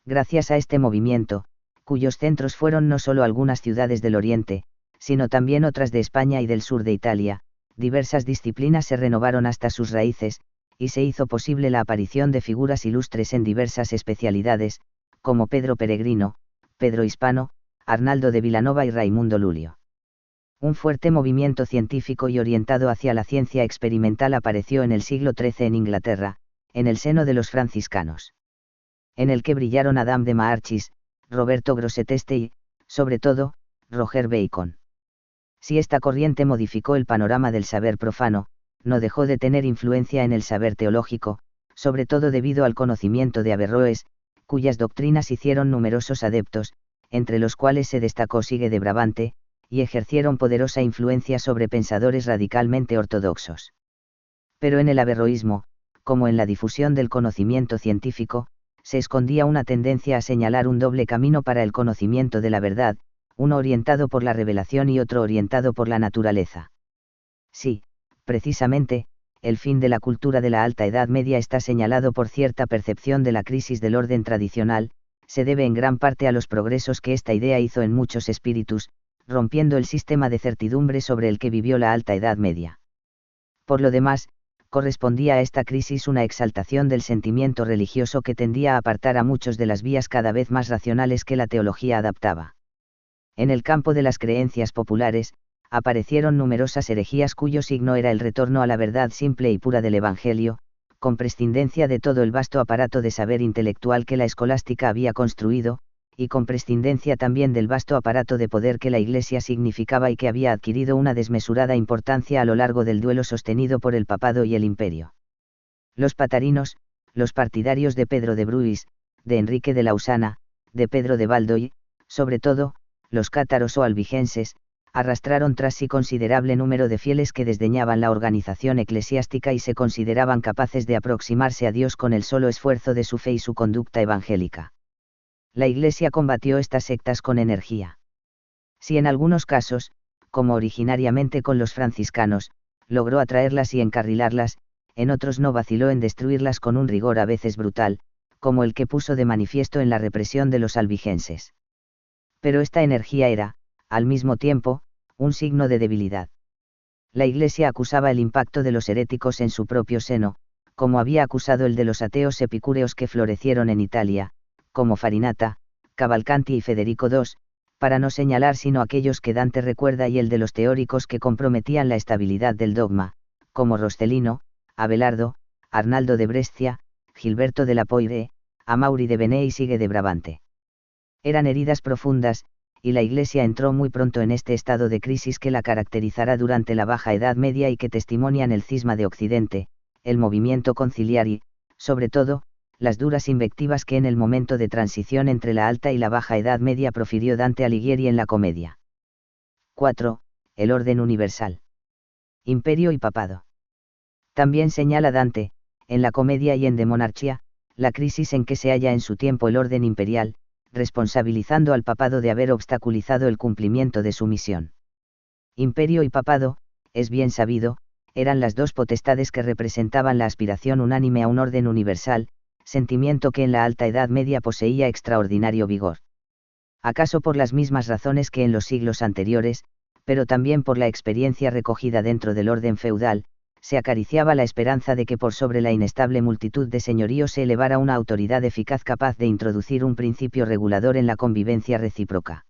Gracias a este movimiento, cuyos centros fueron no solo algunas ciudades del Oriente, sino también otras de España y del sur de Italia, diversas disciplinas se renovaron hasta sus raíces, y se hizo posible la aparición de figuras ilustres en diversas especialidades, como Pedro Peregrino, Pedro Hispano, Arnaldo de Vilanova y Raimundo Lulio. Un fuerte movimiento científico y orientado hacia la ciencia experimental apareció en el siglo XIII en Inglaterra, en el seno de los franciscanos, en el que brillaron Adam de Maarchis, Roberto Grosseteste y, sobre todo, Roger Bacon. Si esta corriente modificó el panorama del saber profano, no dejó de tener influencia en el saber teológico, sobre todo debido al conocimiento de Averroes, cuyas doctrinas hicieron numerosos adeptos, entre los cuales se destacó Sige de Brabante, y ejercieron poderosa influencia sobre pensadores radicalmente ortodoxos. Pero en el averroísmo, como en la difusión del conocimiento científico, se escondía una tendencia a señalar un doble camino para el conocimiento de la verdad, uno orientado por la revelación y otro orientado por la naturaleza. Sí, precisamente, el fin de la cultura de la Alta Edad Media está señalado por cierta percepción de la crisis del orden tradicional, se debe en gran parte a los progresos que esta idea hizo en muchos espíritus, rompiendo el sistema de certidumbre sobre el que vivió la Alta Edad Media. Por lo demás, correspondía a esta crisis una exaltación del sentimiento religioso que tendía a apartar a muchos de las vías cada vez más racionales que la teología adaptaba. En el campo de las creencias populares, aparecieron numerosas herejías cuyo signo era el retorno a la verdad simple y pura del Evangelio, con prescindencia de todo el vasto aparato de saber intelectual que la escolástica había construido, y con prescindencia también del vasto aparato de poder que la Iglesia significaba y que había adquirido una desmesurada importancia a lo largo del duelo sostenido por el papado y el imperio. Los patarinos, los partidarios de Pedro de Bruys, de Enrique de Lausana, de Pedro de Baldo y, sobre todo, los cátaros o albigenses, arrastraron tras sí considerable número de fieles que desdeñaban la organización eclesiástica y se consideraban capaces de aproximarse a Dios con el solo esfuerzo de su fe y su conducta evangélica. La Iglesia combatió estas sectas con energía. Si en algunos casos, como originariamente con los franciscanos, logró atraerlas y encarrilarlas, en otros no vaciló en destruirlas con un rigor a veces brutal, como el que puso de manifiesto en la represión de los albigenses. Pero esta energía era, al mismo tiempo, un signo de debilidad. La Iglesia acusaba el impacto de los heréticos en su propio seno, como había acusado el de los ateos epicúreos que florecieron en Italia, como Farinata, Cavalcanti y Federico II, para no señalar sino aquellos que Dante recuerda, y el de los teóricos que comprometían la estabilidad del dogma, como Roscelino, Abelardo, Arnaldo de Brescia, Gilberto de la Poire, Amaury de Benet y Sige de Brabante. Eran heridas profundas, y la Iglesia entró muy pronto en este estado de crisis que la caracterizará durante la Baja Edad Media y que testimonian el cisma de Occidente, el movimiento conciliar y, sobre todo, las duras invectivas que en el momento de transición entre la Alta y la Baja Edad Media profirió Dante Alighieri en la Comedia. 4. El orden universal. Imperio y papado. También señala Dante, en la Comedia y en De Monarchia, la crisis en que se halla en su tiempo el orden imperial, responsabilizando al papado de haber obstaculizado el cumplimiento de su misión. Imperio y papado, es bien sabido, eran las dos potestades que representaban la aspiración unánime a un orden universal, sentimiento que en la Alta Edad Media poseía extraordinario vigor. Acaso por las mismas razones que en los siglos anteriores, pero también por la experiencia recogida dentro del orden feudal, se acariciaba la esperanza de que por sobre la inestable multitud de señoríos se elevara una autoridad eficaz capaz de introducir un principio regulador en la convivencia recíproca.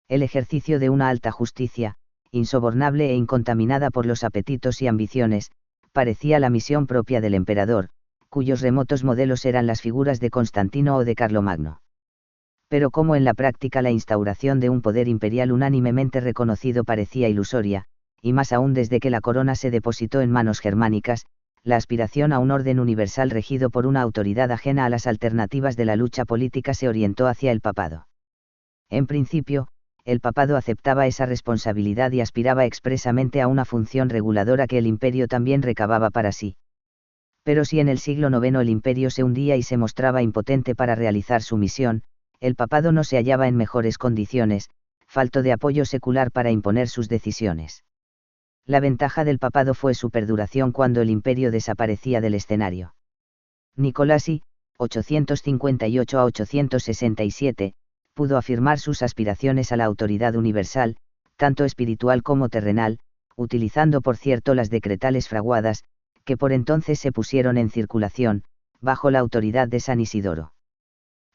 El ejercicio de una alta justicia, insobornable e incontaminada por los apetitos y ambiciones, parecía la misión propia del emperador, cuyos remotos modelos eran las figuras de Constantino o de Carlomagno. Pero como en la práctica la instauración de un poder imperial unánimemente reconocido parecía ilusoria, y más aún desde que la corona se depositó en manos germánicas, la aspiración a un orden universal regido por una autoridad ajena a las alternativas de la lucha política se orientó hacia el papado. En principio, el papado aceptaba esa responsabilidad y aspiraba expresamente a una función reguladora que el imperio también recababa para sí. Pero si en el siglo IX el imperio se hundía y se mostraba impotente para realizar su misión, el papado no se hallaba en mejores condiciones, falto de apoyo secular para imponer sus decisiones. La ventaja del papado fue su perduración cuando el imperio desaparecía del escenario. Nicolás I, 858 a 867, pudo afirmar sus aspiraciones a la autoridad universal, tanto espiritual como terrenal, utilizando por cierto las decretales fraguadas, que por entonces se pusieron en circulación, bajo la autoridad de San Isidoro.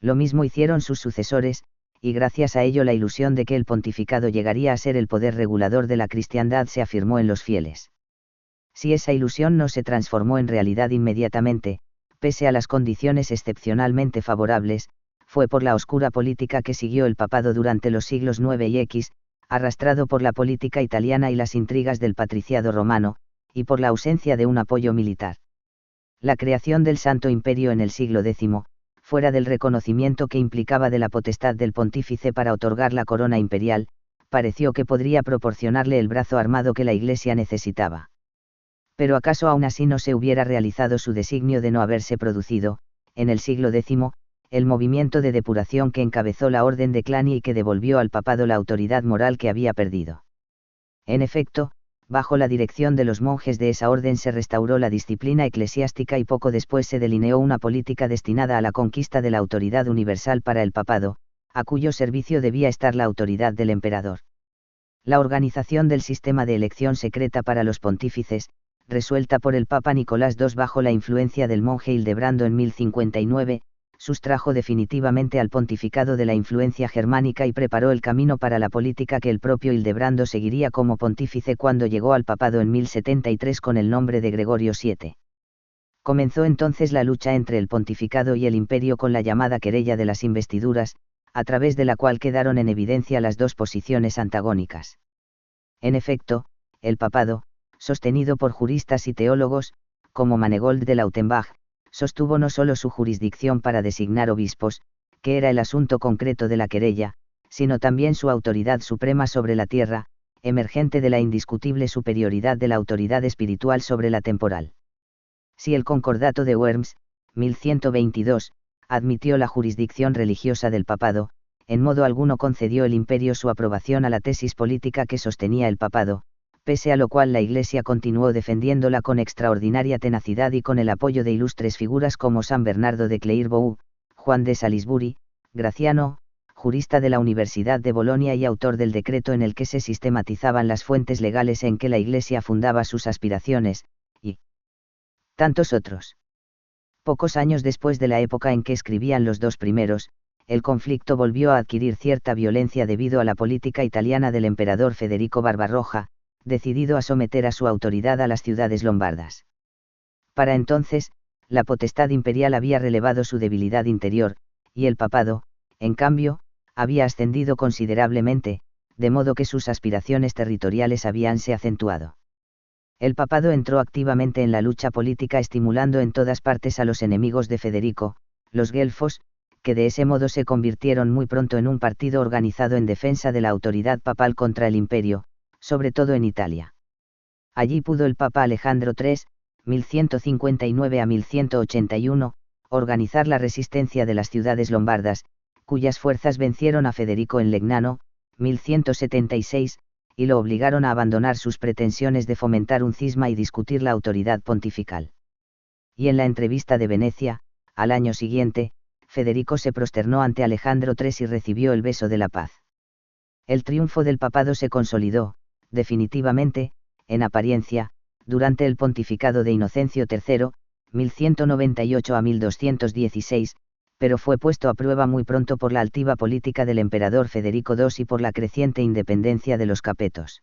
Lo mismo hicieron sus sucesores, y gracias a ello la ilusión de que el pontificado llegaría a ser el poder regulador de la cristiandad se afirmó en los fieles. Si esa ilusión no se transformó en realidad inmediatamente, pese a las condiciones excepcionalmente favorables, fue por la oscura política que siguió el papado durante los siglos IX y X, arrastrado por la política italiana y las intrigas del patriciado romano, y por la ausencia de un apoyo militar. La creación del Santo Imperio en el siglo X, fuera del reconocimiento que implicaba de la potestad del pontífice para otorgar la corona imperial, pareció que podría proporcionarle el brazo armado que la Iglesia necesitaba. Pero acaso aún así no se hubiera realizado su designio de no haberse producido, en el siglo X, el movimiento de depuración que encabezó la Orden de Clany y que devolvió al papado la autoridad moral que había perdido. En efecto, bajo la dirección de los monjes de esa orden se restauró la disciplina eclesiástica y poco después se delineó una política destinada a la conquista de la autoridad universal para el papado, a cuyo servicio debía estar la autoridad del emperador. La organización del sistema de elección secreta para los pontífices, resuelta por el Papa Nicolás II bajo la influencia del monje Hildebrando en 1059, sustrajo definitivamente al pontificado de la influencia germánica y preparó el camino para la política que el propio Hildebrando seguiría como pontífice cuando llegó al papado en 1073 con el nombre de Gregorio VII. Comenzó entonces la lucha entre el pontificado y el imperio con la llamada querella de las investiduras, a través de la cual quedaron en evidencia las dos posiciones antagónicas. En efecto, el papado, sostenido por juristas y teólogos, como Manegold de Lautenbach, sostuvo no solo su jurisdicción para designar obispos, que era el asunto concreto de la querella, sino también su autoridad suprema sobre la tierra, emergente de la indiscutible superioridad de la autoridad espiritual sobre la temporal. Si el Concordato de Worms, 1122, admitió la jurisdicción religiosa del papado, en modo alguno concedió el imperio su aprobación a la tesis política que sostenía el papado, pese a lo cual la Iglesia continuó defendiéndola con extraordinaria tenacidad y con el apoyo de ilustres figuras como San Bernardo de Clairvaux, Juan de Salisbury, Graciano, jurista de la Universidad de Bolonia y autor del decreto en el que se sistematizaban las fuentes legales en que la Iglesia fundaba sus aspiraciones, y tantos otros. Pocos años después de la época en que escribían los dos primeros, el conflicto volvió a adquirir cierta violencia debido a la política italiana del emperador Federico Barbarroja, decidido a someter a su autoridad a las ciudades lombardas. Para entonces, la potestad imperial había relevado su debilidad interior, y el papado, en cambio, había ascendido considerablemente, de modo que sus aspiraciones territoriales habíanse acentuado. El papado entró activamente en la lucha política estimulando en todas partes a los enemigos de Federico, los guelfos, que de ese modo se convirtieron muy pronto en un partido organizado en defensa de la autoridad papal contra el imperio, sobre todo en Italia. Allí pudo el Papa Alejandro III, 1159 a 1181, organizar la resistencia de las ciudades lombardas, cuyas fuerzas vencieron a Federico en Legnano, 1176, y lo obligaron a abandonar sus pretensiones de fomentar un cisma y discutir la autoridad pontifical. Y en la entrevista de Venecia, al año siguiente, Federico se prosternó ante Alejandro III y recibió el beso de la paz. El triunfo del papado se consolidó, definitivamente, en apariencia, durante el pontificado de Inocencio III, 1198 a 1216, pero fue puesto a prueba muy pronto por la altiva política del emperador Federico II y por la creciente independencia de los capetos.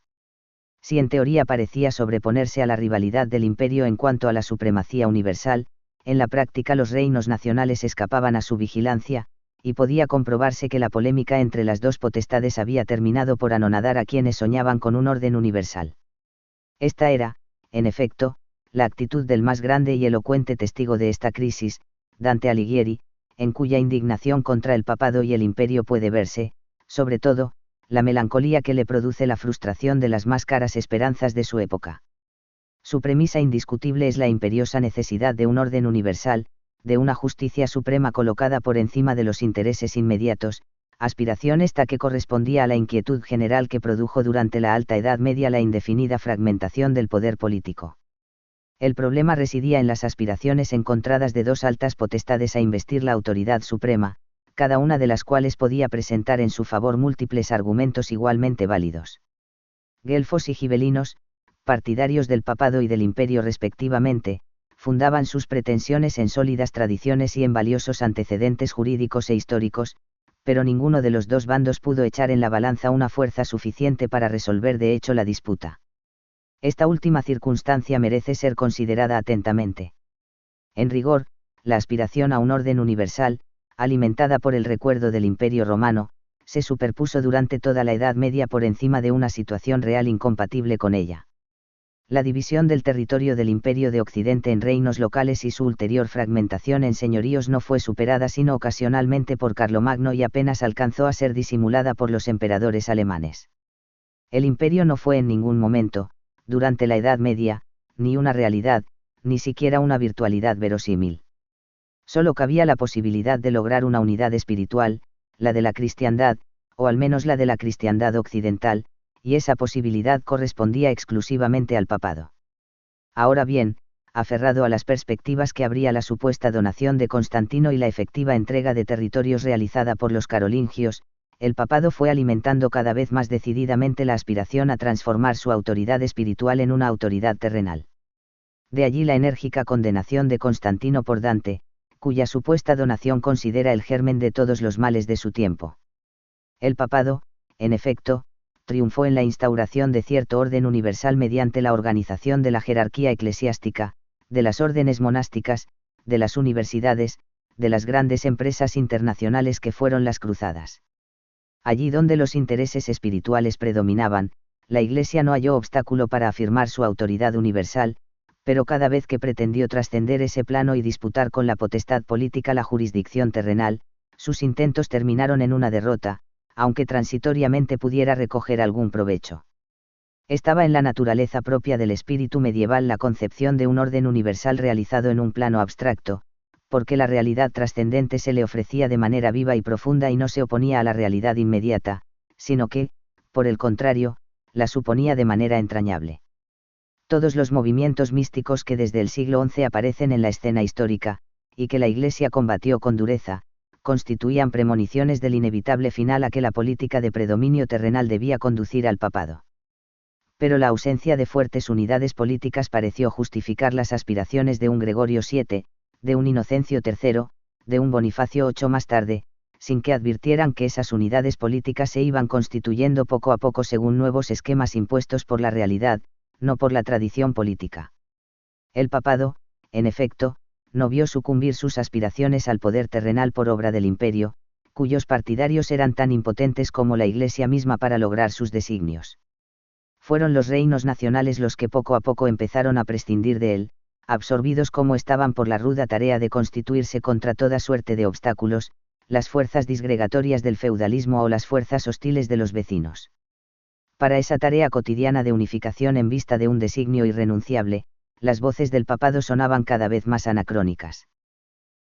Si en teoría parecía sobreponerse a la rivalidad del imperio en cuanto a la supremacía universal, en la práctica los reinos nacionales escapaban a su vigilancia, y podía comprobarse que la polémica entre las dos potestades había terminado por anonadar a quienes soñaban con un orden universal. Esta era, en efecto, la actitud del más grande y elocuente testigo de esta crisis, Dante Alighieri, en cuya indignación contra el papado y el imperio puede verse, sobre todo, la melancolía que le produce la frustración de las más caras esperanzas de su época. Su premisa indiscutible es la imperiosa necesidad de un orden universal, de una justicia suprema colocada por encima de los intereses inmediatos, aspiración esta que correspondía a la inquietud general que produjo durante la Alta Edad Media la indefinida fragmentación del poder político. El problema residía en las aspiraciones encontradas de dos altas potestades a investir la autoridad suprema, cada una de las cuales podía presentar en su favor múltiples argumentos igualmente válidos. Guelfos y gibelinos, partidarios del papado y del imperio respectivamente, fundaban sus pretensiones en sólidas tradiciones y en valiosos antecedentes jurídicos e históricos, pero ninguno de los dos bandos pudo echar en la balanza una fuerza suficiente para resolver de hecho la disputa. Esta última circunstancia merece ser considerada atentamente. En rigor, la aspiración a un orden universal, alimentada por el recuerdo del Imperio Romano, se superpuso durante toda la Edad Media por encima de una situación real incompatible con ella. La división del territorio del Imperio de Occidente en reinos locales y su ulterior fragmentación en señoríos no fue superada sino ocasionalmente por Carlomagno y apenas alcanzó a ser disimulada por los emperadores alemanes. El imperio no fue en ningún momento, durante la Edad Media, ni una realidad, ni siquiera una virtualidad verosímil. Solo cabía la posibilidad de lograr una unidad espiritual, la de la cristiandad, o al menos la de la cristiandad occidental, y esa posibilidad correspondía exclusivamente al papado. Ahora bien, aferrado a las perspectivas que abría la supuesta donación de Constantino y la efectiva entrega de territorios realizada por los carolingios, el papado fue alimentando cada vez más decididamente la aspiración a transformar su autoridad espiritual en una autoridad terrenal. De allí la enérgica condenación de Constantino por Dante, cuya supuesta donación considera el germen de todos los males de su tiempo. El papado, en efecto, triunfó en la instauración de cierto orden universal mediante la organización de la jerarquía eclesiástica, de las órdenes monásticas, de las universidades, de las grandes empresas internacionales que fueron las cruzadas. Allí donde los intereses espirituales predominaban, la Iglesia no halló obstáculo para afirmar su autoridad universal, pero cada vez que pretendió trascender ese plano y disputar con la potestad política la jurisdicción terrenal, sus intentos terminaron en una derrota, aunque transitoriamente pudiera recoger algún provecho. Estaba en la naturaleza propia del espíritu medieval la concepción de un orden universal realizado en un plano abstracto, porque la realidad trascendente se le ofrecía de manera viva y profunda y no se oponía a la realidad inmediata, sino que, por el contrario, la suponía de manera entrañable. Todos los movimientos místicos que desde el siglo XI aparecen en la escena histórica, y que la Iglesia combatió con dureza, constituían premoniciones del inevitable final a que la política de predominio terrenal debía conducir al papado. Pero la ausencia de fuertes unidades políticas pareció justificar las aspiraciones de un Gregorio VII, de un Inocencio III, de un Bonifacio VIII más tarde, sin que advirtieran que esas unidades políticas se iban constituyendo poco a poco según nuevos esquemas impuestos por la realidad, no por la tradición política. El papado, en efecto, no vio sucumbir sus aspiraciones al poder terrenal por obra del imperio, cuyos partidarios eran tan impotentes como la Iglesia misma para lograr sus designios. Fueron los reinos nacionales los que poco a poco empezaron a prescindir de él, absorbidos como estaban por la ruda tarea de constituirse contra toda suerte de obstáculos, las fuerzas disgregatorias del feudalismo o las fuerzas hostiles de los vecinos. Para esa tarea cotidiana de unificación en vista de un designio irrenunciable, las voces del papado sonaban cada vez más anacrónicas.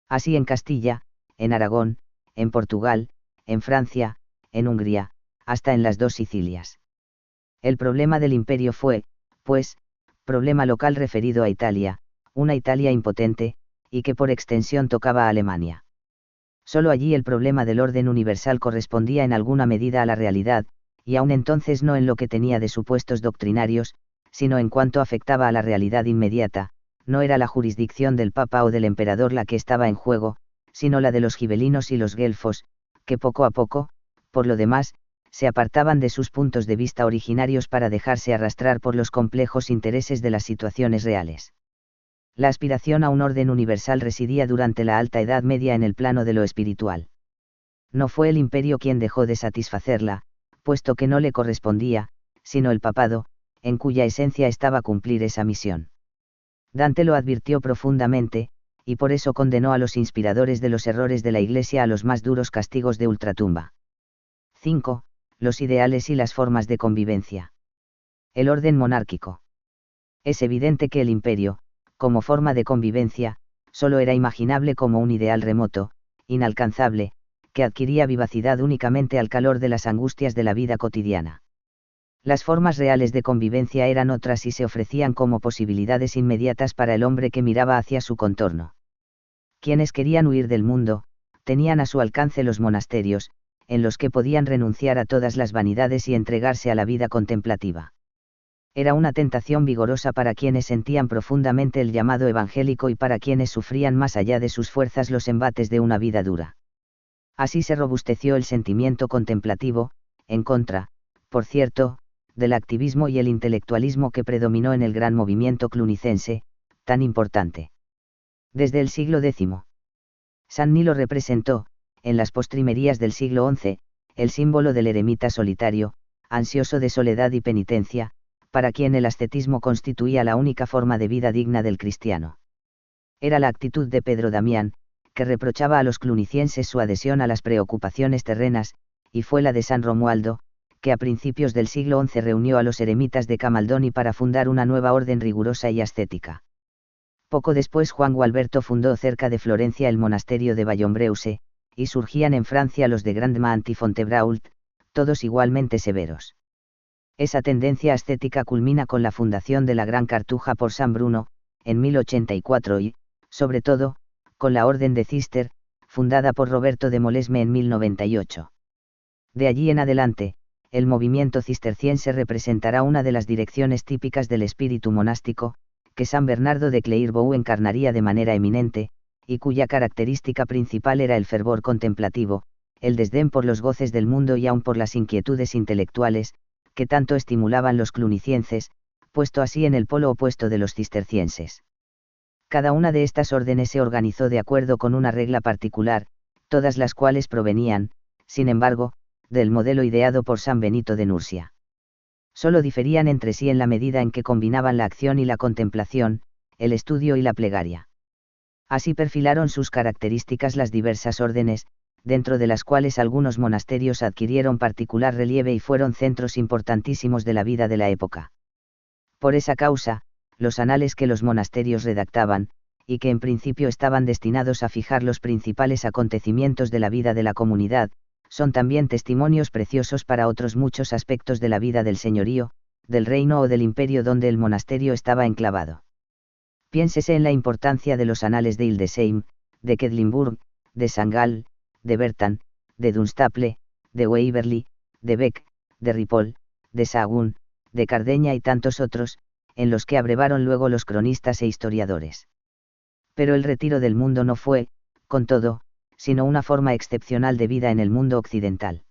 Así en Castilla, en Aragón, en Portugal, en Francia, en Hungría, hasta en las dos Sicilias. El problema del imperio fue, pues, problema local referido a Italia, una Italia impotente, y que por extensión tocaba a Alemania. Solo allí el problema del orden universal correspondía en alguna medida a la realidad, y aun entonces no en lo que tenía de supuestos doctrinarios, sino en cuanto afectaba a la realidad inmediata, no era la jurisdicción del Papa o del Emperador la que estaba en juego, sino la de los gibelinos y los guelfos, que poco a poco, por lo demás, se apartaban de sus puntos de vista originarios para dejarse arrastrar por los complejos intereses de las situaciones reales. La aspiración a un orden universal residía durante la Alta Edad Media en el plano de lo espiritual. No fue el imperio quien dejó de satisfacerla, puesto que no le correspondía, sino el papado, en cuya esencia estaba cumplir esa misión. Dante lo advirtió profundamente, y por eso condenó a los inspiradores de los errores de la Iglesia a los más duros castigos de ultratumba. 5. los ideales y las formas de convivencia. El orden monárquico. Es evidente que el imperio, como forma de convivencia, solo era imaginable como un ideal remoto, inalcanzable, que adquiría vivacidad únicamente al calor de las angustias de la vida cotidiana. Las formas reales de convivencia eran otras y se ofrecían como posibilidades inmediatas para el hombre que miraba hacia su contorno. Quienes querían huir del mundo, tenían a su alcance los monasterios, en los que podían renunciar a todas las vanidades y entregarse a la vida contemplativa. Era una tentación vigorosa para quienes sentían profundamente el llamado evangélico y para quienes sufrían más allá de sus fuerzas los embates de una vida dura. Así se robusteció el sentimiento contemplativo, en contra, por cierto, del activismo y el intelectualismo que predominó en el gran movimiento clunicense, tan importante. Desde el siglo X. San Nilo representó, en las postrimerías del siglo XI, el símbolo del eremita solitario, ansioso de soledad y penitencia, para quien el ascetismo constituía la única forma de vida digna del cristiano. Era la actitud de Pedro Damián, que reprochaba a los clunicienses su adhesión a las preocupaciones terrenas, y fue la de San Romualdo, que a principios del siglo XI reunió a los eremitas de Camaldoni para fundar una nueva orden rigurosa y ascética. Poco después Juan Gualberto fundó cerca de Florencia el monasterio de Vallombreuse, y surgían en Francia los de Grandmont y Fontebrault, todos igualmente severos. Esa tendencia ascética culmina con la fundación de la Gran Cartuja por San Bruno, en 1084 y, sobre todo, con la Orden de Cister, fundada por Roberto de Molesme en 1098. De allí en adelante, el movimiento cisterciense representará una de las direcciones típicas del espíritu monástico, que San Bernardo de Clairvaux encarnaría de manera eminente, y cuya característica principal era el fervor contemplativo, el desdén por los goces del mundo y aun por las inquietudes intelectuales, que tanto estimulaban los clunicienses, puesto así en el polo opuesto de los cistercienses. Cada una de estas órdenes se organizó de acuerdo con una regla particular, todas las cuales provenían, sin embargo, del modelo ideado por San Benito de Nursia. Solo diferían entre sí en la medida en que combinaban la acción y la contemplación, el estudio y la plegaria. Así perfilaron sus características las diversas órdenes, dentro de las cuales algunos monasterios adquirieron particular relieve y fueron centros importantísimos de la vida de la época. Por esa causa, los anales que los monasterios redactaban, y que en principio estaban destinados a fijar los principales acontecimientos de la vida de la comunidad, son también testimonios preciosos para otros muchos aspectos de la vida del señorío, del reino o del imperio donde el monasterio estaba enclavado. Piénsese en la importancia de los anales de Hildesheim, de Quedlinburg, de Sangal, de Bertan, de Dunstable, de Waverley, de Beck, de Ripoll, de Sahagún, de Cardeña y tantos otros, en los que abrevaron luego los cronistas e historiadores. Pero el retiro del mundo no fue, con todo, sino una forma excepcional de vida en el mundo occidental.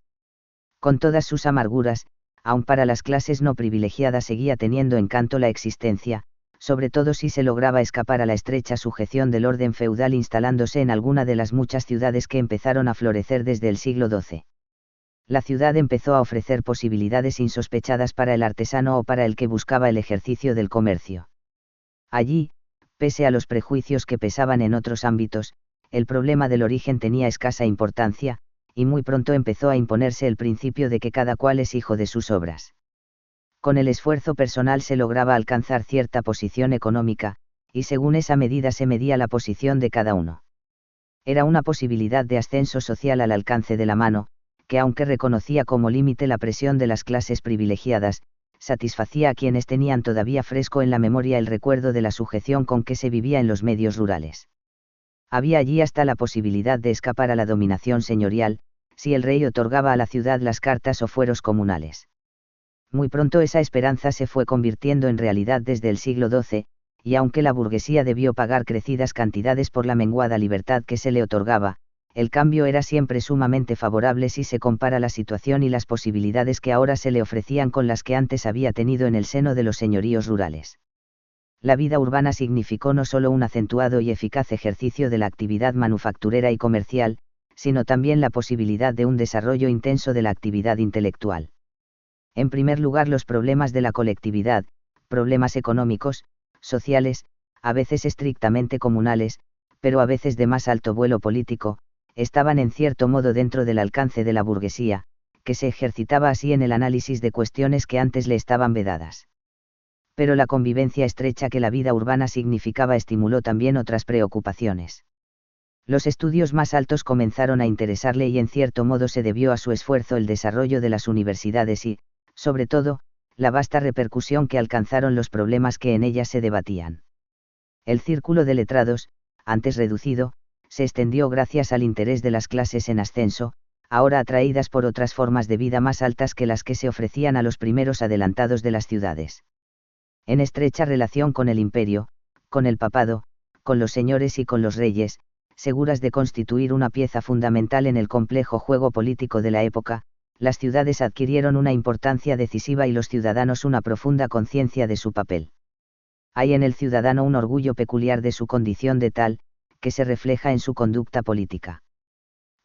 Con todas sus amarguras, aun para las clases no privilegiadas seguía teniendo encanto la existencia, sobre todo si se lograba escapar a la estrecha sujeción del orden feudal instalándose en alguna de las muchas ciudades que empezaron a florecer desde el siglo XII. La ciudad empezó a ofrecer posibilidades insospechadas para el artesano o para el que buscaba el ejercicio del comercio. Allí, pese a los prejuicios que pesaban en otros ámbitos, el problema del origen tenía escasa importancia, y muy pronto empezó a imponerse el principio de que cada cual es hijo de sus obras. Con el esfuerzo personal se lograba alcanzar cierta posición económica, y según esa medida se medía la posición de cada uno. Era una posibilidad de ascenso social al alcance de la mano, que aunque reconocía como límite la presión de las clases privilegiadas, satisfacía a quienes tenían todavía fresco en la memoria el recuerdo de la sujeción con que se vivía en los medios rurales. Había allí hasta la posibilidad de escapar a la dominación señorial, si el rey otorgaba a la ciudad las cartas o fueros comunales. Muy pronto esa esperanza se fue convirtiendo en realidad desde el siglo XII, y aunque la burguesía debió pagar crecidas cantidades por la menguada libertad que se le otorgaba, el cambio era siempre sumamente favorable si se compara la situación y las posibilidades que ahora se le ofrecían con las que antes había tenido en el seno de los señoríos rurales. La vida urbana significó no solo un acentuado y eficaz ejercicio de la actividad manufacturera y comercial, sino también la posibilidad de un desarrollo intenso de la actividad intelectual. En primer lugar, los problemas de la colectividad, problemas económicos, sociales, a veces estrictamente comunales, pero a veces de más alto vuelo político, estaban en cierto modo dentro del alcance de la burguesía, que se ejercitaba así en el análisis de cuestiones que antes le estaban vedadas. Pero la convivencia estrecha que la vida urbana significaba estimuló también otras preocupaciones. Los estudios más altos comenzaron a interesarle y en cierto modo se debió a su esfuerzo el desarrollo de las universidades y, sobre todo, la vasta repercusión que alcanzaron los problemas que en ellas se debatían. El círculo de letrados, antes reducido, se extendió gracias al interés de las clases en ascenso, ahora atraídas por otras formas de vida más altas que las que se ofrecían a los primeros adelantados de las ciudades. En estrecha relación con el imperio, con el papado, con los señores y con los reyes, seguras de constituir una pieza fundamental en el complejo juego político de la época, las ciudades adquirieron una importancia decisiva y los ciudadanos una profunda conciencia de su papel. Hay en el ciudadano un orgullo peculiar de su condición de tal, que se refleja en su conducta política.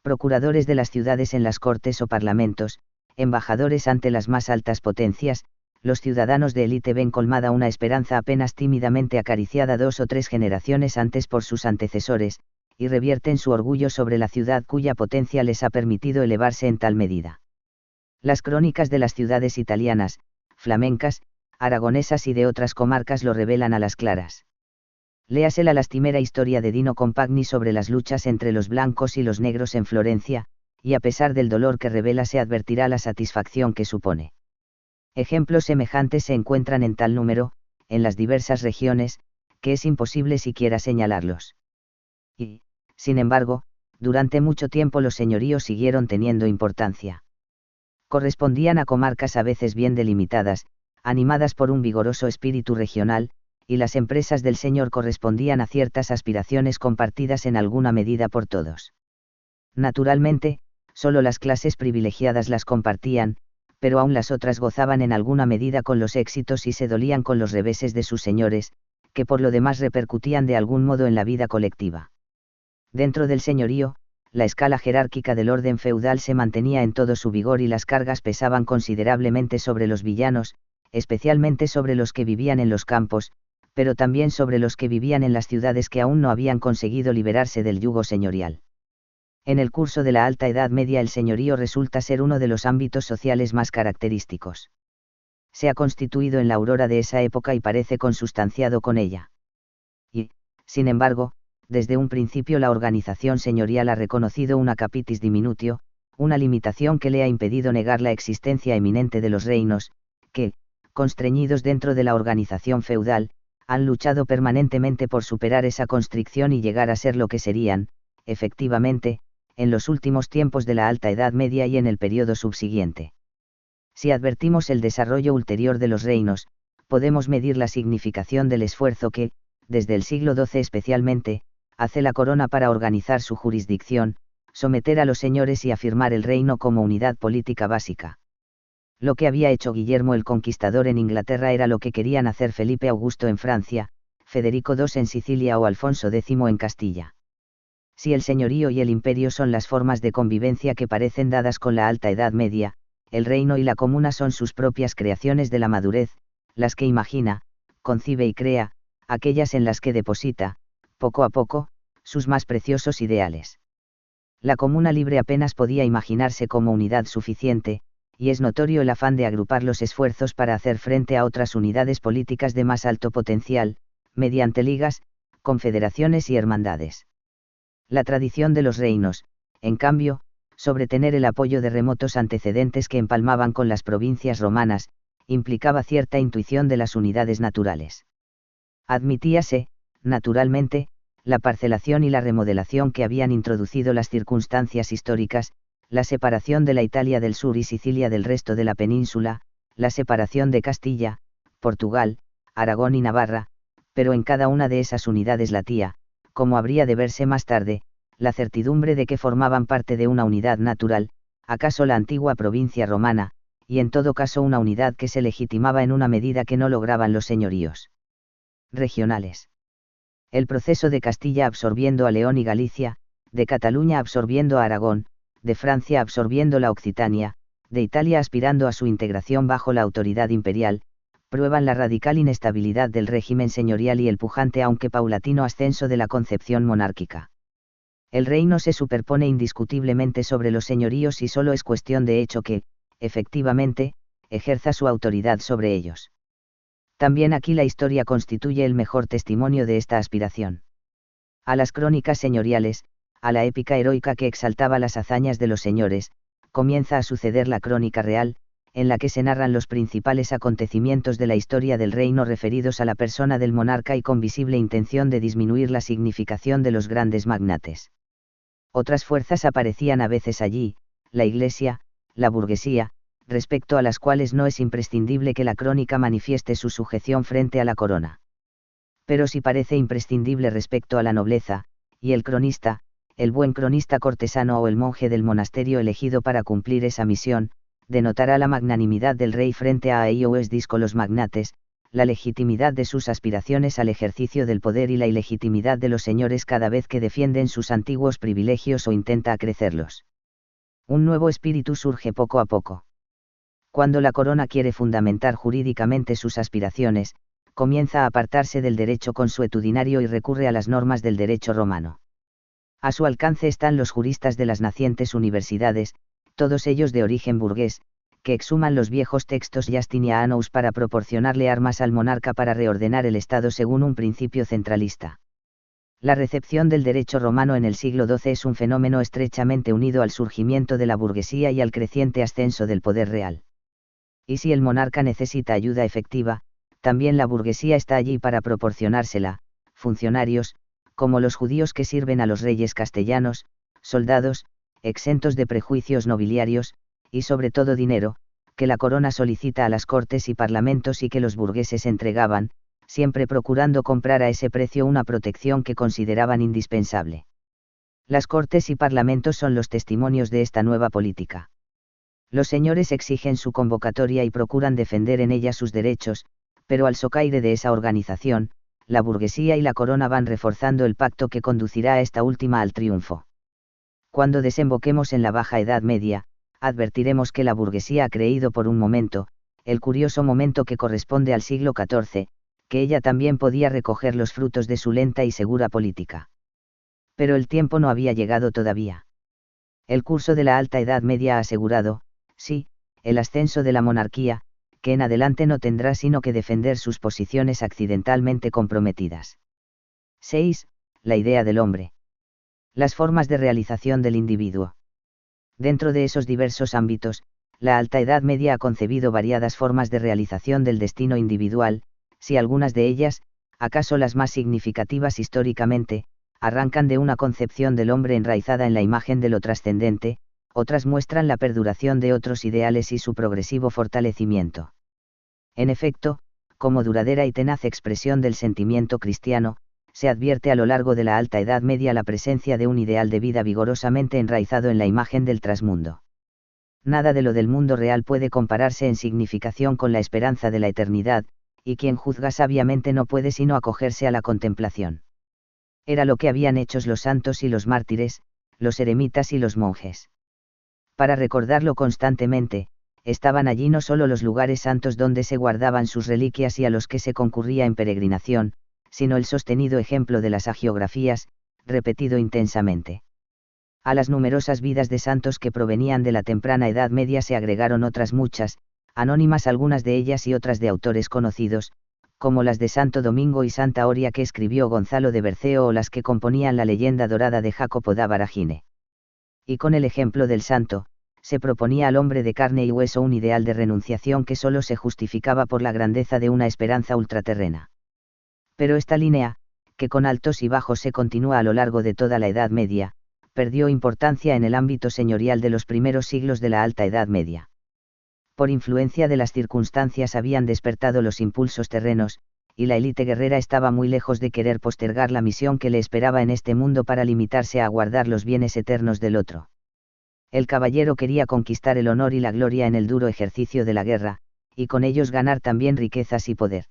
Procuradores de las ciudades en las cortes o parlamentos, embajadores ante las más altas potencias, los ciudadanos de élite ven colmada una esperanza apenas tímidamente acariciada 2 o 3 generaciones antes por sus antecesores, y revierten su orgullo sobre la ciudad cuya potencia les ha permitido elevarse en tal medida. Las crónicas de las ciudades italianas, flamencas, aragonesas y de otras comarcas lo revelan a las claras. Léase la lastimera historia de Dino Compagni sobre las luchas entre los blancos y los negros en Florencia, y a pesar del dolor que revela se advertirá la satisfacción que supone. Ejemplos semejantes se encuentran en tal número, en las diversas regiones, que es imposible siquiera señalarlos. Y, sin embargo, durante mucho tiempo los señoríos siguieron teniendo importancia. Correspondían a comarcas a veces bien delimitadas, animadas por un vigoroso espíritu regional, y las empresas del señor correspondían a ciertas aspiraciones compartidas en alguna medida por todos. Naturalmente, solo las clases privilegiadas las compartían, pero aún las otras gozaban en alguna medida con los éxitos y se dolían con los reveses de sus señores, que por lo demás repercutían de algún modo en la vida colectiva. Dentro del señorío, la escala jerárquica del orden feudal se mantenía en todo su vigor y las cargas pesaban considerablemente sobre los villanos, especialmente sobre los que vivían en los campos, pero también sobre los que vivían en las ciudades que aún no habían conseguido liberarse del yugo señorial. En el curso de la Alta Edad Media el señorío resulta ser uno de los ámbitos sociales más característicos. Se ha constituido en la aurora de esa época y parece consustanciado con ella. Y, sin embargo, desde un principio la organización señorial ha reconocido una capitis diminutio, una limitación que le ha impedido negar la existencia eminente de los reinos, que, constreñidos dentro de la organización feudal, han luchado permanentemente por superar esa constricción y llegar a ser lo que serían, efectivamente, en los últimos tiempos de la Alta Edad Media y en el periodo subsiguiente. Si advertimos el desarrollo ulterior de los reinos, podemos medir la significación del esfuerzo que, desde el siglo XII especialmente, hace la corona para organizar su jurisdicción, someter a los señores y afirmar el reino como unidad política básica. Lo que había hecho Guillermo el Conquistador en Inglaterra era lo que querían hacer Felipe Augusto en Francia, Federico II en Sicilia o Alfonso X en Castilla. Si el señorío y el imperio son las formas de convivencia que parecen dadas con la Alta Edad Media, el reino y la comuna son sus propias creaciones de la madurez, las que imagina, concibe y crea, aquellas en las que deposita, poco a poco, sus más preciosos ideales. La comuna libre apenas podía imaginarse como unidad suficiente, y es notorio el afán de agrupar los esfuerzos para hacer frente a otras unidades políticas de más alto potencial, mediante ligas, confederaciones y hermandades. La tradición de los reinos, en cambio, sobre tener el apoyo de remotos antecedentes que empalmaban con las provincias romanas, implicaba cierta intuición de las unidades naturales. Admitíase, naturalmente, la parcelación y la remodelación que habían introducido las circunstancias históricas, la separación de la Italia del sur y Sicilia del resto de la península, la separación de Castilla, Portugal, Aragón y Navarra, pero en cada una de esas unidades latía, como habría de verse más tarde, la certidumbre de que formaban parte de una unidad natural, acaso la antigua provincia romana, y en todo caso una unidad que se legitimaba en una medida que no lograban los señoríos regionales. El proceso de Castilla absorbiendo a León y Galicia, de Cataluña absorbiendo a Aragón, de Francia absorbiendo la Occitania, de Italia aspirando a su integración bajo la autoridad imperial, prueban la radical inestabilidad del régimen señorial y el pujante aunque paulatino ascenso de la concepción monárquica. El reino se superpone indiscutiblemente sobre los señoríos y solo es cuestión de hecho que, efectivamente, ejerza su autoridad sobre ellos. También aquí la historia constituye el mejor testimonio de esta aspiración. A las crónicas señoriales, a la épica heroica que exaltaba las hazañas de los señores, comienza a suceder la crónica real, en la que se narran los principales acontecimientos de la historia del reino referidos a la persona del monarca y con visible intención de disminuir la significación de los grandes magnates. Otras fuerzas aparecían a veces allí, la Iglesia, la burguesía, respecto a las cuales no es imprescindible que la crónica manifieste su sujeción frente a la corona. Pero sí parece imprescindible respecto a la nobleza, y el cronista, el buen cronista cortesano o el monje del monasterio elegido para cumplir esa misión, denotará la magnanimidad del rey frente a ellos disco los magnates, la legitimidad de sus aspiraciones al ejercicio del poder y la ilegitimidad de los señores cada vez que defienden sus antiguos privilegios o intenta acrecerlos. Un nuevo espíritu surge poco a poco. Cuando la corona quiere fundamentar jurídicamente sus aspiraciones, comienza a apartarse del derecho consuetudinario y recurre a las normas del derecho romano. A su alcance están los juristas de las nacientes universidades, todos ellos de origen burgués, que exhuman los viejos textos justinianos para proporcionarle armas al monarca para reordenar el Estado según un principio centralista. La recepción del derecho romano en el siglo XII es un fenómeno estrechamente unido al surgimiento de la burguesía y al creciente ascenso del poder real. Y si el monarca necesita ayuda efectiva, también la burguesía está allí para proporcionársela, funcionarios, como los judíos que sirven a los reyes castellanos, soldados, exentos de prejuicios nobiliarios, y sobre todo dinero, que la corona solicita a las cortes y parlamentos y que los burgueses entregaban, siempre procurando comprar a ese precio una protección que consideraban indispensable. Las cortes y parlamentos son los testimonios de esta nueva política. Los señores exigen su convocatoria y procuran defender en ella sus derechos, pero al socaire de esa organización, la burguesía y la corona van reforzando el pacto que conducirá a esta última al triunfo. Cuando desemboquemos en la Baja Edad Media, advertiremos que la burguesía ha creído por un momento, el curioso momento que corresponde al siglo XIV, que ella también podía recoger los frutos de su lenta y segura política. Pero el tiempo no había llegado todavía. El curso de la Alta Edad Media ha asegurado, sí, el ascenso de la monarquía, que en adelante no tendrá sino que defender sus posiciones accidentalmente comprometidas. 6. La idea del hombre. Las formas de realización del individuo. Dentro de esos diversos ámbitos, la Alta Edad Media ha concebido variadas formas de realización del destino individual, si algunas de ellas, acaso las más significativas históricamente, arrancan de una concepción del hombre enraizada en la imagen de lo trascendente, otras muestran la perduración de otros ideales y su progresivo fortalecimiento. En efecto, como duradera y tenaz expresión del sentimiento cristiano, se advierte a lo largo de la Alta Edad Media la presencia de un ideal de vida vigorosamente enraizado en la imagen del trasmundo. Nada de lo del mundo real puede compararse en significación con la esperanza de la eternidad, y quien juzga sabiamente no puede sino acogerse a la contemplación. Era lo que habían hecho los santos y los mártires, los eremitas y los monjes. Para recordarlo constantemente, estaban allí no solo los lugares santos donde se guardaban sus reliquias y a los que se concurría en peregrinación, sino el sostenido ejemplo de las hagiografías, repetido intensamente. A las numerosas vidas de santos que provenían de la temprana Edad Media se agregaron otras muchas, anónimas algunas de ellas y otras de autores conocidos, como las de Santo Domingo y Santa Oria que escribió Gonzalo de Berceo o las que componían la leyenda dorada de Jacopo da Baragine. Y con el ejemplo del santo, se proponía al hombre de carne y hueso un ideal de renunciación que solo se justificaba por la grandeza de una esperanza ultraterrena. Pero esta línea, que con altos y bajos se continúa a lo largo de toda la Edad Media, perdió importancia en el ámbito señorial de los primeros siglos de la Alta Edad Media. Por influencia de las circunstancias habían despertado los impulsos terrenos, y la élite guerrera estaba muy lejos de querer postergar la misión que le esperaba en este mundo para limitarse a guardar los bienes eternos del otro. El caballero quería conquistar el honor y la gloria en el duro ejercicio de la guerra, y con ellos ganar también riquezas y poder.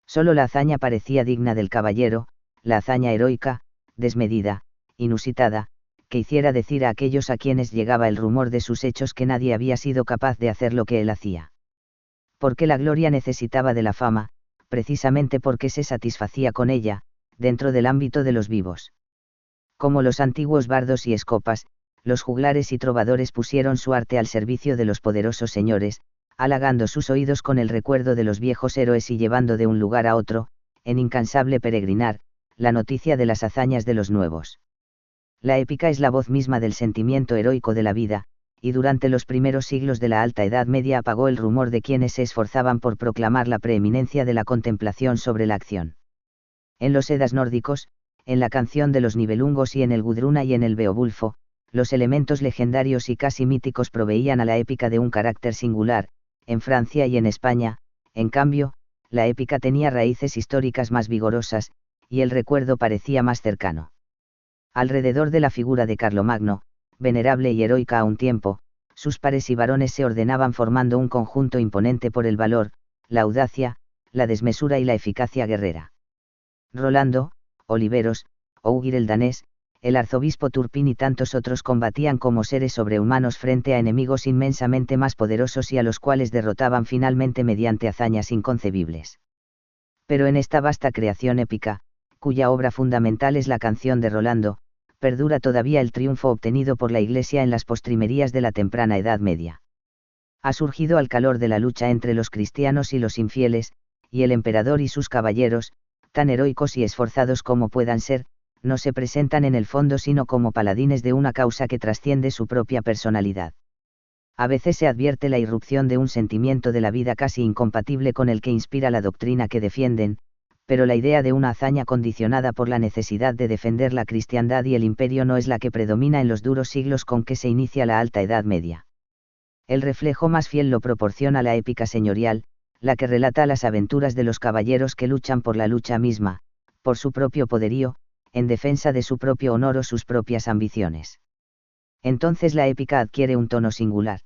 Solo la hazaña parecía digna del caballero, la hazaña heroica, desmedida, inusitada, que hiciera decir a aquellos a quienes llegaba el rumor de sus hechos que nadie había sido capaz de hacer lo que él hacía. Porque la gloria necesitaba de la fama, precisamente porque se satisfacía con ella, dentro del ámbito de los vivos. Como los antiguos bardos y escopas, los juglares y trovadores pusieron su arte al servicio de los poderosos señores, halagando sus oídos con el recuerdo de los viejos héroes y llevando de un lugar a otro, en incansable peregrinar, la noticia de las hazañas de los nuevos. La épica es la voz misma del sentimiento heroico de la vida, y durante los primeros siglos de la Alta Edad Media apagó el rumor de quienes se esforzaban por proclamar la preeminencia de la contemplación sobre la acción. En los Edas nórdicos, en la canción de los Nibelungos y en el Gudruna y en el Beowulfo, los elementos legendarios y casi míticos proveían a la épica de un carácter singular. En Francia y en España, en cambio, la épica tenía raíces históricas más vigorosas, y el recuerdo parecía más cercano. Alrededor de la figura de Carlomagno, venerable y heroica a un tiempo, sus pares y varones se ordenaban formando un conjunto imponente por el valor, la audacia, la desmesura y la eficacia guerrera. Rolando, Oliveros, Ougir el danés, el arzobispo Turpin y tantos otros combatían como seres sobrehumanos frente a enemigos inmensamente más poderosos y a los cuales derrotaban finalmente mediante hazañas inconcebibles. Pero en esta vasta creación épica, cuya obra fundamental es la canción de Rolando, perdura todavía el triunfo obtenido por la Iglesia en las postrimerías de la temprana Edad Media. Ha surgido al calor de la lucha entre los cristianos y los infieles, y el emperador y sus caballeros, tan heroicos y esforzados como puedan ser, no se presentan en el fondo sino como paladines de una causa que trasciende su propia personalidad. A veces se advierte la irrupción de un sentimiento de la vida casi incompatible con el que inspira la doctrina que defienden, pero la idea de una hazaña condicionada por la necesidad de defender la cristiandad y el imperio no es la que predomina en los duros siglos con que se inicia la Alta Edad Media. El reflejo más fiel lo proporciona la épica señorial, la que relata las aventuras de los caballeros que luchan por la lucha misma, por su propio poderío, en defensa de su propio honor o sus propias ambiciones. Entonces la épica adquiere un tono singular.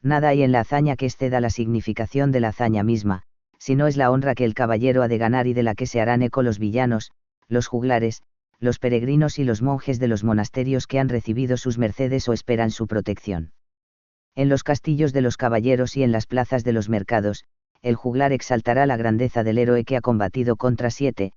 Nada hay en la hazaña que exceda la significación de la hazaña misma, sino es la honra que el caballero ha de ganar y de la que se harán eco los villanos, los juglares, los peregrinos y los monjes de los monasterios que han recibido sus mercedes o esperan su protección. En los castillos de los caballeros y en las plazas de los mercados, el juglar exaltará la grandeza del héroe que ha combatido contra Siete,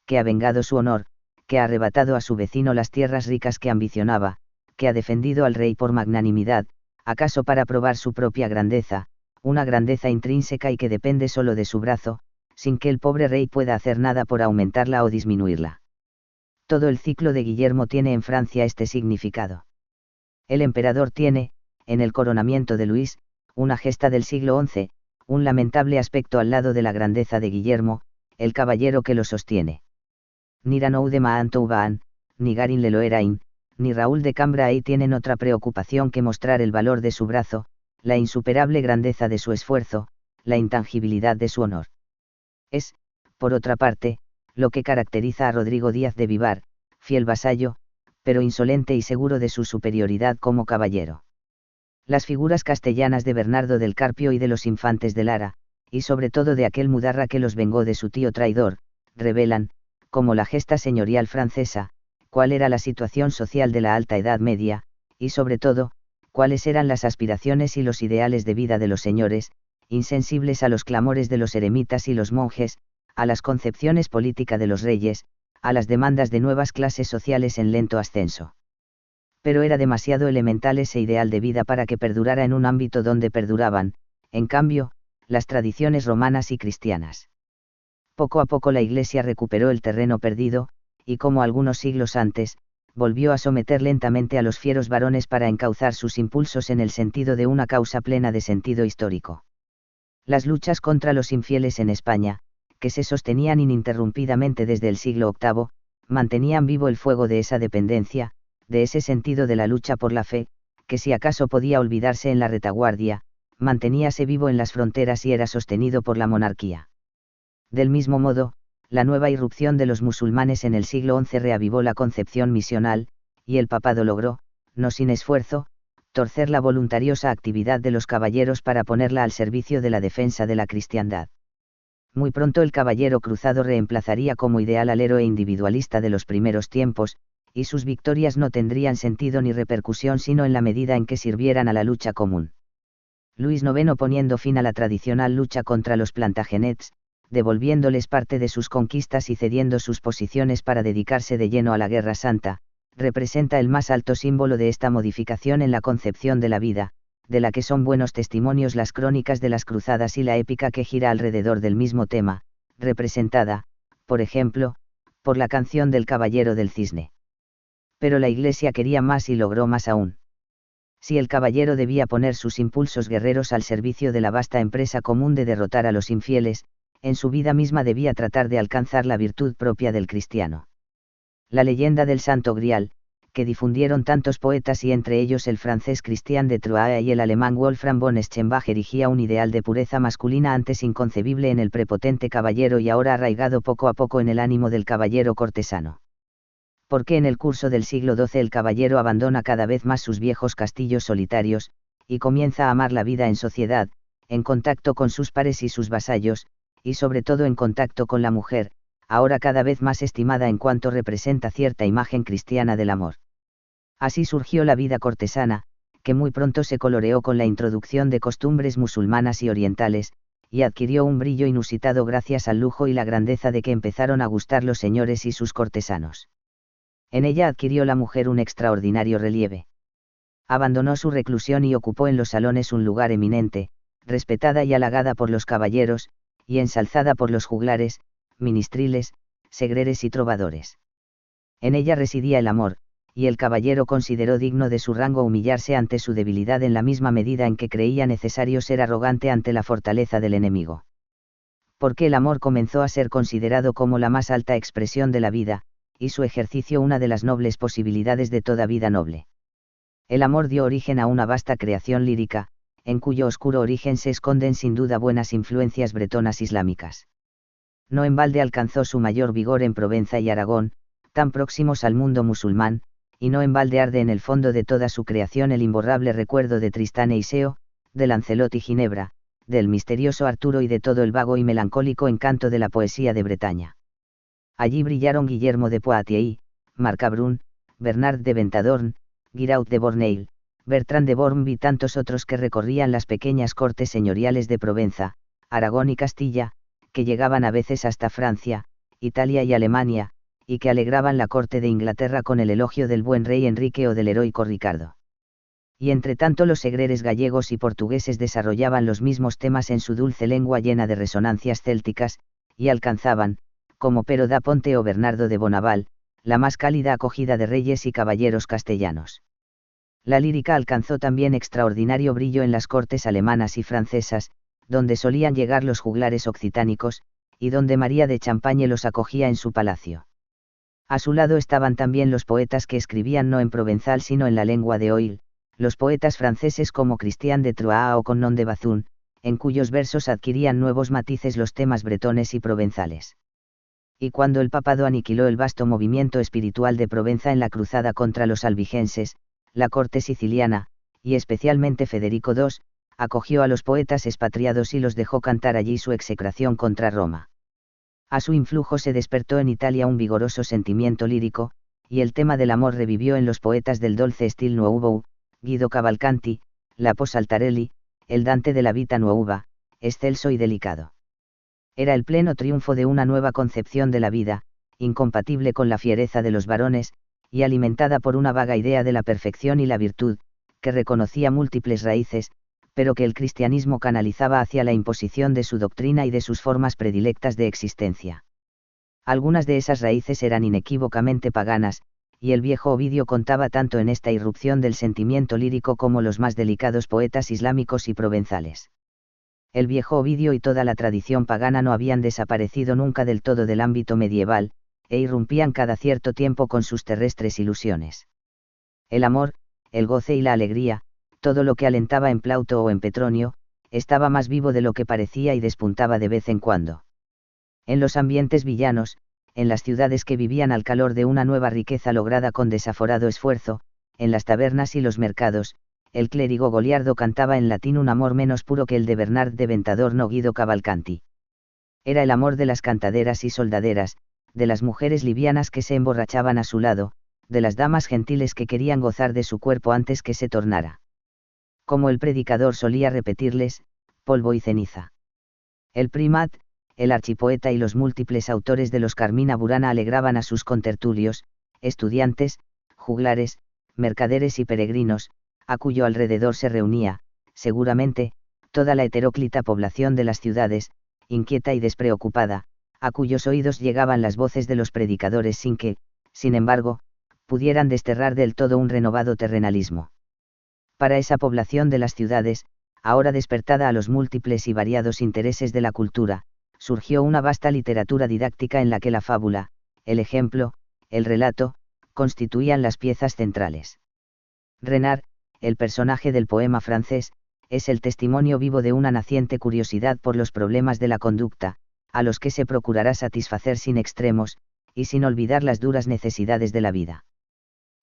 que ha vengado su honor, que ha arrebatado a su vecino las tierras ricas que ambicionaba, que ha defendido al rey por magnanimidad, acaso para probar su propia grandeza, una grandeza intrínseca y que depende solo de su brazo, sin que el pobre rey pueda hacer nada por aumentarla o disminuirla. Todo el ciclo de Guillermo tiene en Francia este significado. El emperador tiene, en el coronamiento de Luis, una gesta del siglo XI, un lamentable aspecto al lado de la grandeza de Guillermo, el caballero que lo sostiene. Ni Ranou de Maantouban, ni Garin Leloerain, ni Raúl de Cambrai tienen otra preocupación que mostrar el valor de su brazo, la insuperable grandeza de su esfuerzo, la intangibilidad de su honor. Es, por otra parte, lo que caracteriza a Rodrigo Díaz de Vivar, fiel vasallo, pero insolente y seguro de su superioridad como caballero. Las figuras castellanas de Bernardo del Carpio y de los infantes de Lara, y sobre todo de aquel Mudarra que los vengó de su tío traidor, revelan, como la gesta señorial francesa, cuál era la situación social de la Alta Edad Media, y sobre todo, cuáles eran las aspiraciones y los ideales de vida de los señores, insensibles a los clamores de los eremitas y los monjes, a las concepciones políticas de los reyes, a las demandas de nuevas clases sociales en lento ascenso. Pero era demasiado elemental ese ideal de vida para que perdurara en un ámbito donde perduraban, en cambio, las tradiciones romanas y cristianas. Poco a poco la Iglesia recuperó el terreno perdido, y como algunos siglos antes, volvió a someter lentamente a los fieros varones para encauzar sus impulsos en el sentido de una causa plena de sentido histórico. Las luchas contra los infieles en España, que se sostenían ininterrumpidamente desde el siglo VIII, mantenían vivo el fuego de esa dependencia, de ese sentido de la lucha por la fe, que si acaso podía olvidarse en la retaguardia, manteníase vivo en las fronteras y era sostenido por la monarquía. Del mismo modo, la nueva irrupción de los musulmanes en el siglo XI reavivó la concepción misional, y el papado logró, no sin esfuerzo, torcer la voluntariosa actividad de los caballeros para ponerla al servicio de la defensa de la cristiandad. Muy pronto el caballero cruzado reemplazaría como ideal al héroe individualista de los primeros tiempos, y sus victorias no tendrían sentido ni repercusión sino en la medida en que sirvieran a la lucha común. Luis IX poniendo fin a la tradicional lucha contra los Plantagenets, devolviéndoles parte de sus conquistas y cediendo sus posiciones para dedicarse de lleno a la Guerra Santa, representa el más alto símbolo de esta modificación en la concepción de la vida, de la que son buenos testimonios las crónicas de las cruzadas y la épica que gira alrededor del mismo tema, representada, por ejemplo, por la canción del Caballero del Cisne. Pero la Iglesia quería más y logró más aún. Si el caballero debía poner sus impulsos guerreros al servicio de la vasta empresa común de derrotar a los infieles, en su vida misma debía tratar de alcanzar la virtud propia del cristiano. La leyenda del Santo Grial, que difundieron tantos poetas y entre ellos el francés Christian de Troyes y el alemán Wolfram von Eschenbach, erigía un ideal de pureza masculina antes inconcebible en el prepotente caballero y ahora arraigado poco a poco en el ánimo del caballero cortesano. Porque en el curso del siglo XII el caballero abandona cada vez más sus viejos castillos solitarios, y comienza a amar la vida en sociedad, en contacto con sus pares y sus vasallos, y sobre todo en contacto con la mujer, ahora cada vez más estimada en cuanto representa cierta imagen cristiana del amor. Así surgió la vida cortesana, que muy pronto se coloreó con la introducción de costumbres musulmanas y orientales, y adquirió un brillo inusitado gracias al lujo y la grandeza de que empezaron a gustar los señores y sus cortesanos. En ella adquirió la mujer un extraordinario relieve. Abandonó su reclusión y ocupó en los salones un lugar eminente, respetada y halagada por los caballeros, y ensalzada por los juglares, ministriles, segreres y trovadores. En ella residía el amor, y el caballero consideró digno de su rango humillarse ante su debilidad en la misma medida en que creía necesario ser arrogante ante la fortaleza del enemigo. Porque el amor comenzó a ser considerado como la más alta expresión de la vida, y su ejercicio una de las nobles posibilidades de toda vida noble. El amor dio origen a una vasta creación lírica, en cuyo oscuro origen se esconden sin duda buenas influencias bretonas islámicas. No en balde alcanzó su mayor vigor en Provenza y Aragón, tan próximos al mundo musulmán, y no en balde arde en el fondo de toda su creación el imborrable recuerdo de Tristán e Iseo, de Lancelot y Ginebra, del misterioso Arturo y de todo el vago y melancólico encanto de la poesía de Bretaña. Allí brillaron Guillermo de Poitiers, Marcabrún, Bernard de Ventadorn, Giraud de Borneil, Bertrand de Born y tantos otros que recorrían las pequeñas cortes señoriales de Provenza, Aragón y Castilla, que llegaban a veces hasta Francia, Italia y Alemania, y que alegraban la corte de Inglaterra con el elogio del buen rey Enrique o del heroico Ricardo. Y entre tanto los segreres gallegos y portugueses desarrollaban los mismos temas en su dulce lengua llena de resonancias célticas, y alcanzaban, como Pero da Ponte o Bernardo de Bonaval, la más cálida acogida de reyes y caballeros castellanos. La lírica alcanzó también extraordinario brillo en las cortes alemanas y francesas, donde solían llegar los juglares occitánicos, y donde María de Champagne los acogía en su palacio. A su lado estaban también los poetas que escribían no en provenzal sino en la lengua de Oil, los poetas franceses como Christian de Troyes o Connon de Bazun, en cuyos versos adquirían nuevos matices los temas bretones y provenzales. Y cuando el papado aniquiló el vasto movimiento espiritual de Provenza en la cruzada contra los albigenses, la corte siciliana, y especialmente Federico II, acogió a los poetas expatriados y los dejó cantar allí su execración contra Roma. A su influjo se despertó en Italia un vigoroso sentimiento lírico, y el tema del amor revivió en los poetas del dolce stil nuovo, Guido Cavalcanti, Lapo Saltarelli, el Dante de la Vita Nuova, excelso y delicado. Era el pleno triunfo de una nueva concepción de la vida, incompatible con la fiereza de los varones, y alimentada por una vaga idea de la perfección y la virtud, que reconocía múltiples raíces, pero que el cristianismo canalizaba hacia la imposición de su doctrina y de sus formas predilectas de existencia. Algunas de esas raíces eran inequívocamente paganas, y el viejo Ovidio contaba tanto en esta irrupción del sentimiento lírico como los más delicados poetas islámicos y provenzales. El viejo Ovidio y toda la tradición pagana no habían desaparecido nunca del todo del ámbito medieval, e irrumpían cada cierto tiempo con sus terrestres ilusiones. El amor, el goce y la alegría, todo lo que alentaba en Plauto o en Petronio, estaba más vivo de lo que parecía y despuntaba de vez en cuando. En los ambientes villanos, en las ciudades que vivían al calor de una nueva riqueza lograda con desaforado esfuerzo, en las tabernas y los mercados, el clérigo Goliardo cantaba en latín un amor menos puro que el de Bernard de Ventadorn o Guido Cavalcanti. Era el amor de las cantaderas y soldaderas, de las mujeres livianas que se emborrachaban a su lado, de las damas gentiles que querían gozar de su cuerpo antes que se tornara. Como el predicador solía repetirles, polvo y ceniza. El primat, el archipoeta y los múltiples autores de los Carmina Burana alegraban a sus contertulios, estudiantes, juglares, mercaderes y peregrinos, a cuyo alrededor se reunía, seguramente, toda la heteróclita población de las ciudades, inquieta y despreocupada, a cuyos oídos llegaban las voces de los predicadores sin que, sin embargo, pudieran desterrar del todo un renovado terrenalismo. Para esa población de las ciudades, ahora despertada a los múltiples y variados intereses de la cultura, surgió una vasta literatura didáctica en la que la fábula, el ejemplo, el relato, constituían las piezas centrales. Renard, el personaje del poema francés, es el testimonio vivo de una naciente curiosidad por los problemas de la conducta, a los que se procurará satisfacer sin extremos, y sin olvidar las duras necesidades de la vida.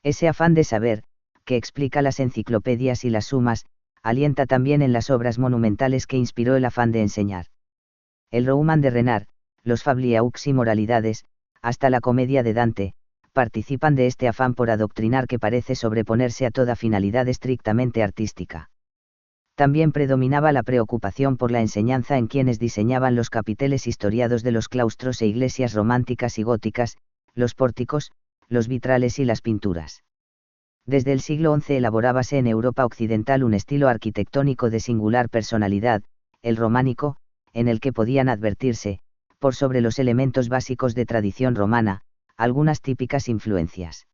Ese afán de saber, que explica las enciclopedias y las sumas, alienta también en las obras monumentales que inspiró el afán de enseñar. El Roman de Renard, los Fabliaux y Moralidades, hasta la comedia de Dante, participan de este afán por adoctrinar que parece sobreponerse a toda finalidad estrictamente artística. También predominaba la preocupación por la enseñanza en quienes diseñaban los capiteles historiados de los claustros e iglesias románticas y góticas, los pórticos, los vitrales y las pinturas. Desde el siglo XI elaborábase en Europa occidental un estilo arquitectónico de singular personalidad, el románico, en el que podían advertirse, por sobre los elementos básicos de tradición romana, algunas típicas influencias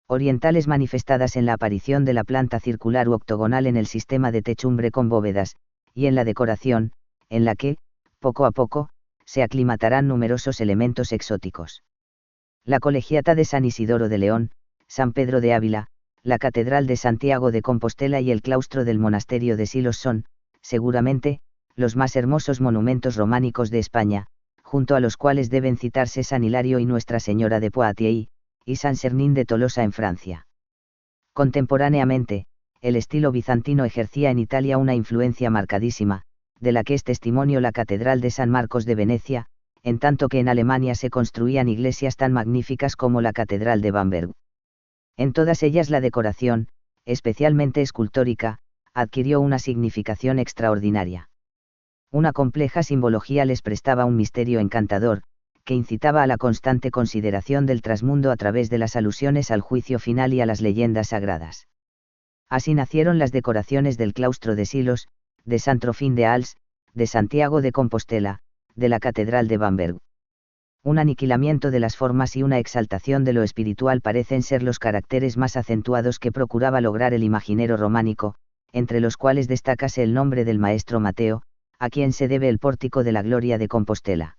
orientales manifestadas en la aparición de la planta circular u octogonal en el sistema de techumbre con bóvedas, y en la decoración, en la que, poco a poco, se aclimatarán numerosos elementos exóticos. La Colegiata de San Isidoro de León, San Pedro de Ávila, la Catedral de Santiago de Compostela y el claustro del Monasterio de Silos son, seguramente, los más hermosos monumentos románicos de España, junto a los cuales deben citarse San Hilario y Nuestra Señora de Poitiers, y San Sernín de Tolosa en Francia. Contemporáneamente, el estilo bizantino ejercía en Italia una influencia marcadísima, de la que es testimonio la Catedral de San Marcos de Venecia, en tanto que en Alemania se construían iglesias tan magníficas como la Catedral de Bamberg. En todas ellas la decoración, especialmente escultórica, adquirió una significación extraordinaria. Una compleja simbología les prestaba un misterio encantador, que incitaba a la constante consideración del trasmundo a través de las alusiones al juicio final y a las leyendas sagradas. Así nacieron las decoraciones del claustro de Silos, de San Trofín de Als, de Santiago de Compostela, de la Catedral de Bamberg. Un aniquilamiento de las formas y una exaltación de lo espiritual parecen ser los caracteres más acentuados que procuraba lograr el imaginero románico, entre los cuales destácase el nombre del maestro Mateo, a quien se debe el pórtico de la Gloria de Compostela.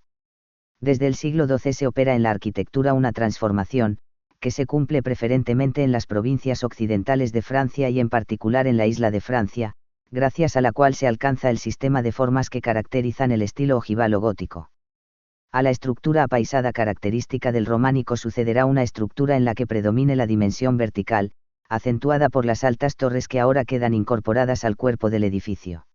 Desde el siglo XII se opera en la arquitectura una transformación, que se cumple preferentemente en las provincias occidentales de Francia y en particular en la isla de Francia, gracias a la cual se alcanza el sistema de formas que caracterizan el estilo ojival o gótico. A la estructura apaisada característica del románico sucederá una estructura en la que predomine la dimensión vertical, acentuada por las altas torres que ahora quedan incorporadas al cuerpo del edificio.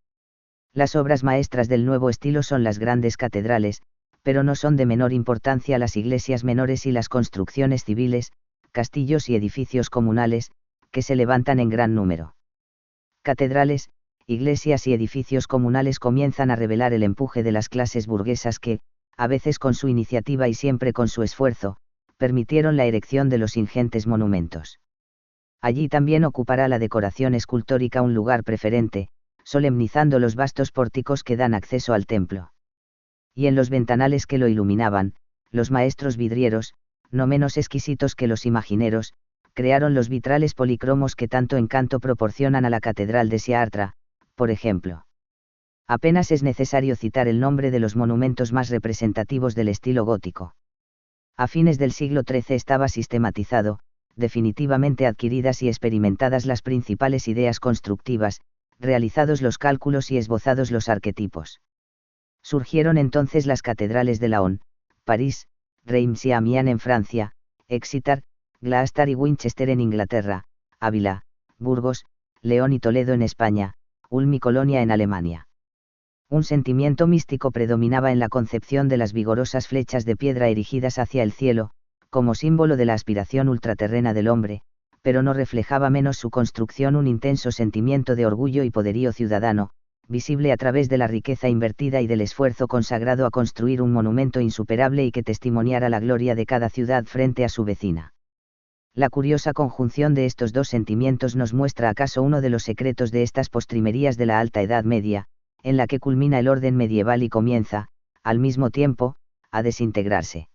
Las obras maestras del nuevo estilo son las grandes catedrales, pero no son de menor importancia las iglesias menores y las construcciones civiles, castillos y edificios comunales, que se levantan en gran número. Catedrales, iglesias y edificios comunales comienzan a revelar el empuje de las clases burguesas que, a veces con su iniciativa y siempre con su esfuerzo, permitieron la erección de los ingentes monumentos. Allí también ocupará la decoración escultórica un lugar preferente, solemnizando los vastos pórticos que dan acceso al templo. Y en los ventanales que lo iluminaban, los maestros vidrieros, no menos exquisitos que los imagineros, crearon los vitrales policromos que tanto encanto proporcionan a la Catedral de Chartres, por ejemplo. Apenas es necesario citar el nombre de los monumentos más representativos del estilo gótico. A fines del siglo XIII estaba sistematizado, definitivamente adquiridas y experimentadas las principales ideas constructivas, realizados los cálculos y esbozados los arquetipos. Surgieron entonces las catedrales de Laon, París, Reims y Amiens en Francia, Exeter, Glasgow y Winchester en Inglaterra, Ávila, Burgos, León y Toledo en España, Ulm y Colonia en Alemania. Un sentimiento místico predominaba en la concepción de las vigorosas flechas de piedra erigidas hacia el cielo, como símbolo de la aspiración ultraterrena del hombre, pero no reflejaba menos su construcción un intenso sentimiento de orgullo y poderío ciudadano, visible a través de la riqueza invertida y del esfuerzo consagrado a construir un monumento insuperable y que testimoniara la gloria de cada ciudad frente a su vecina. La curiosa conjunción de estos dos sentimientos nos muestra acaso uno de los secretos de estas postrimerías de la Alta Edad Media, en la que culmina el orden medieval y comienza, al mismo tiempo, a desintegrarse.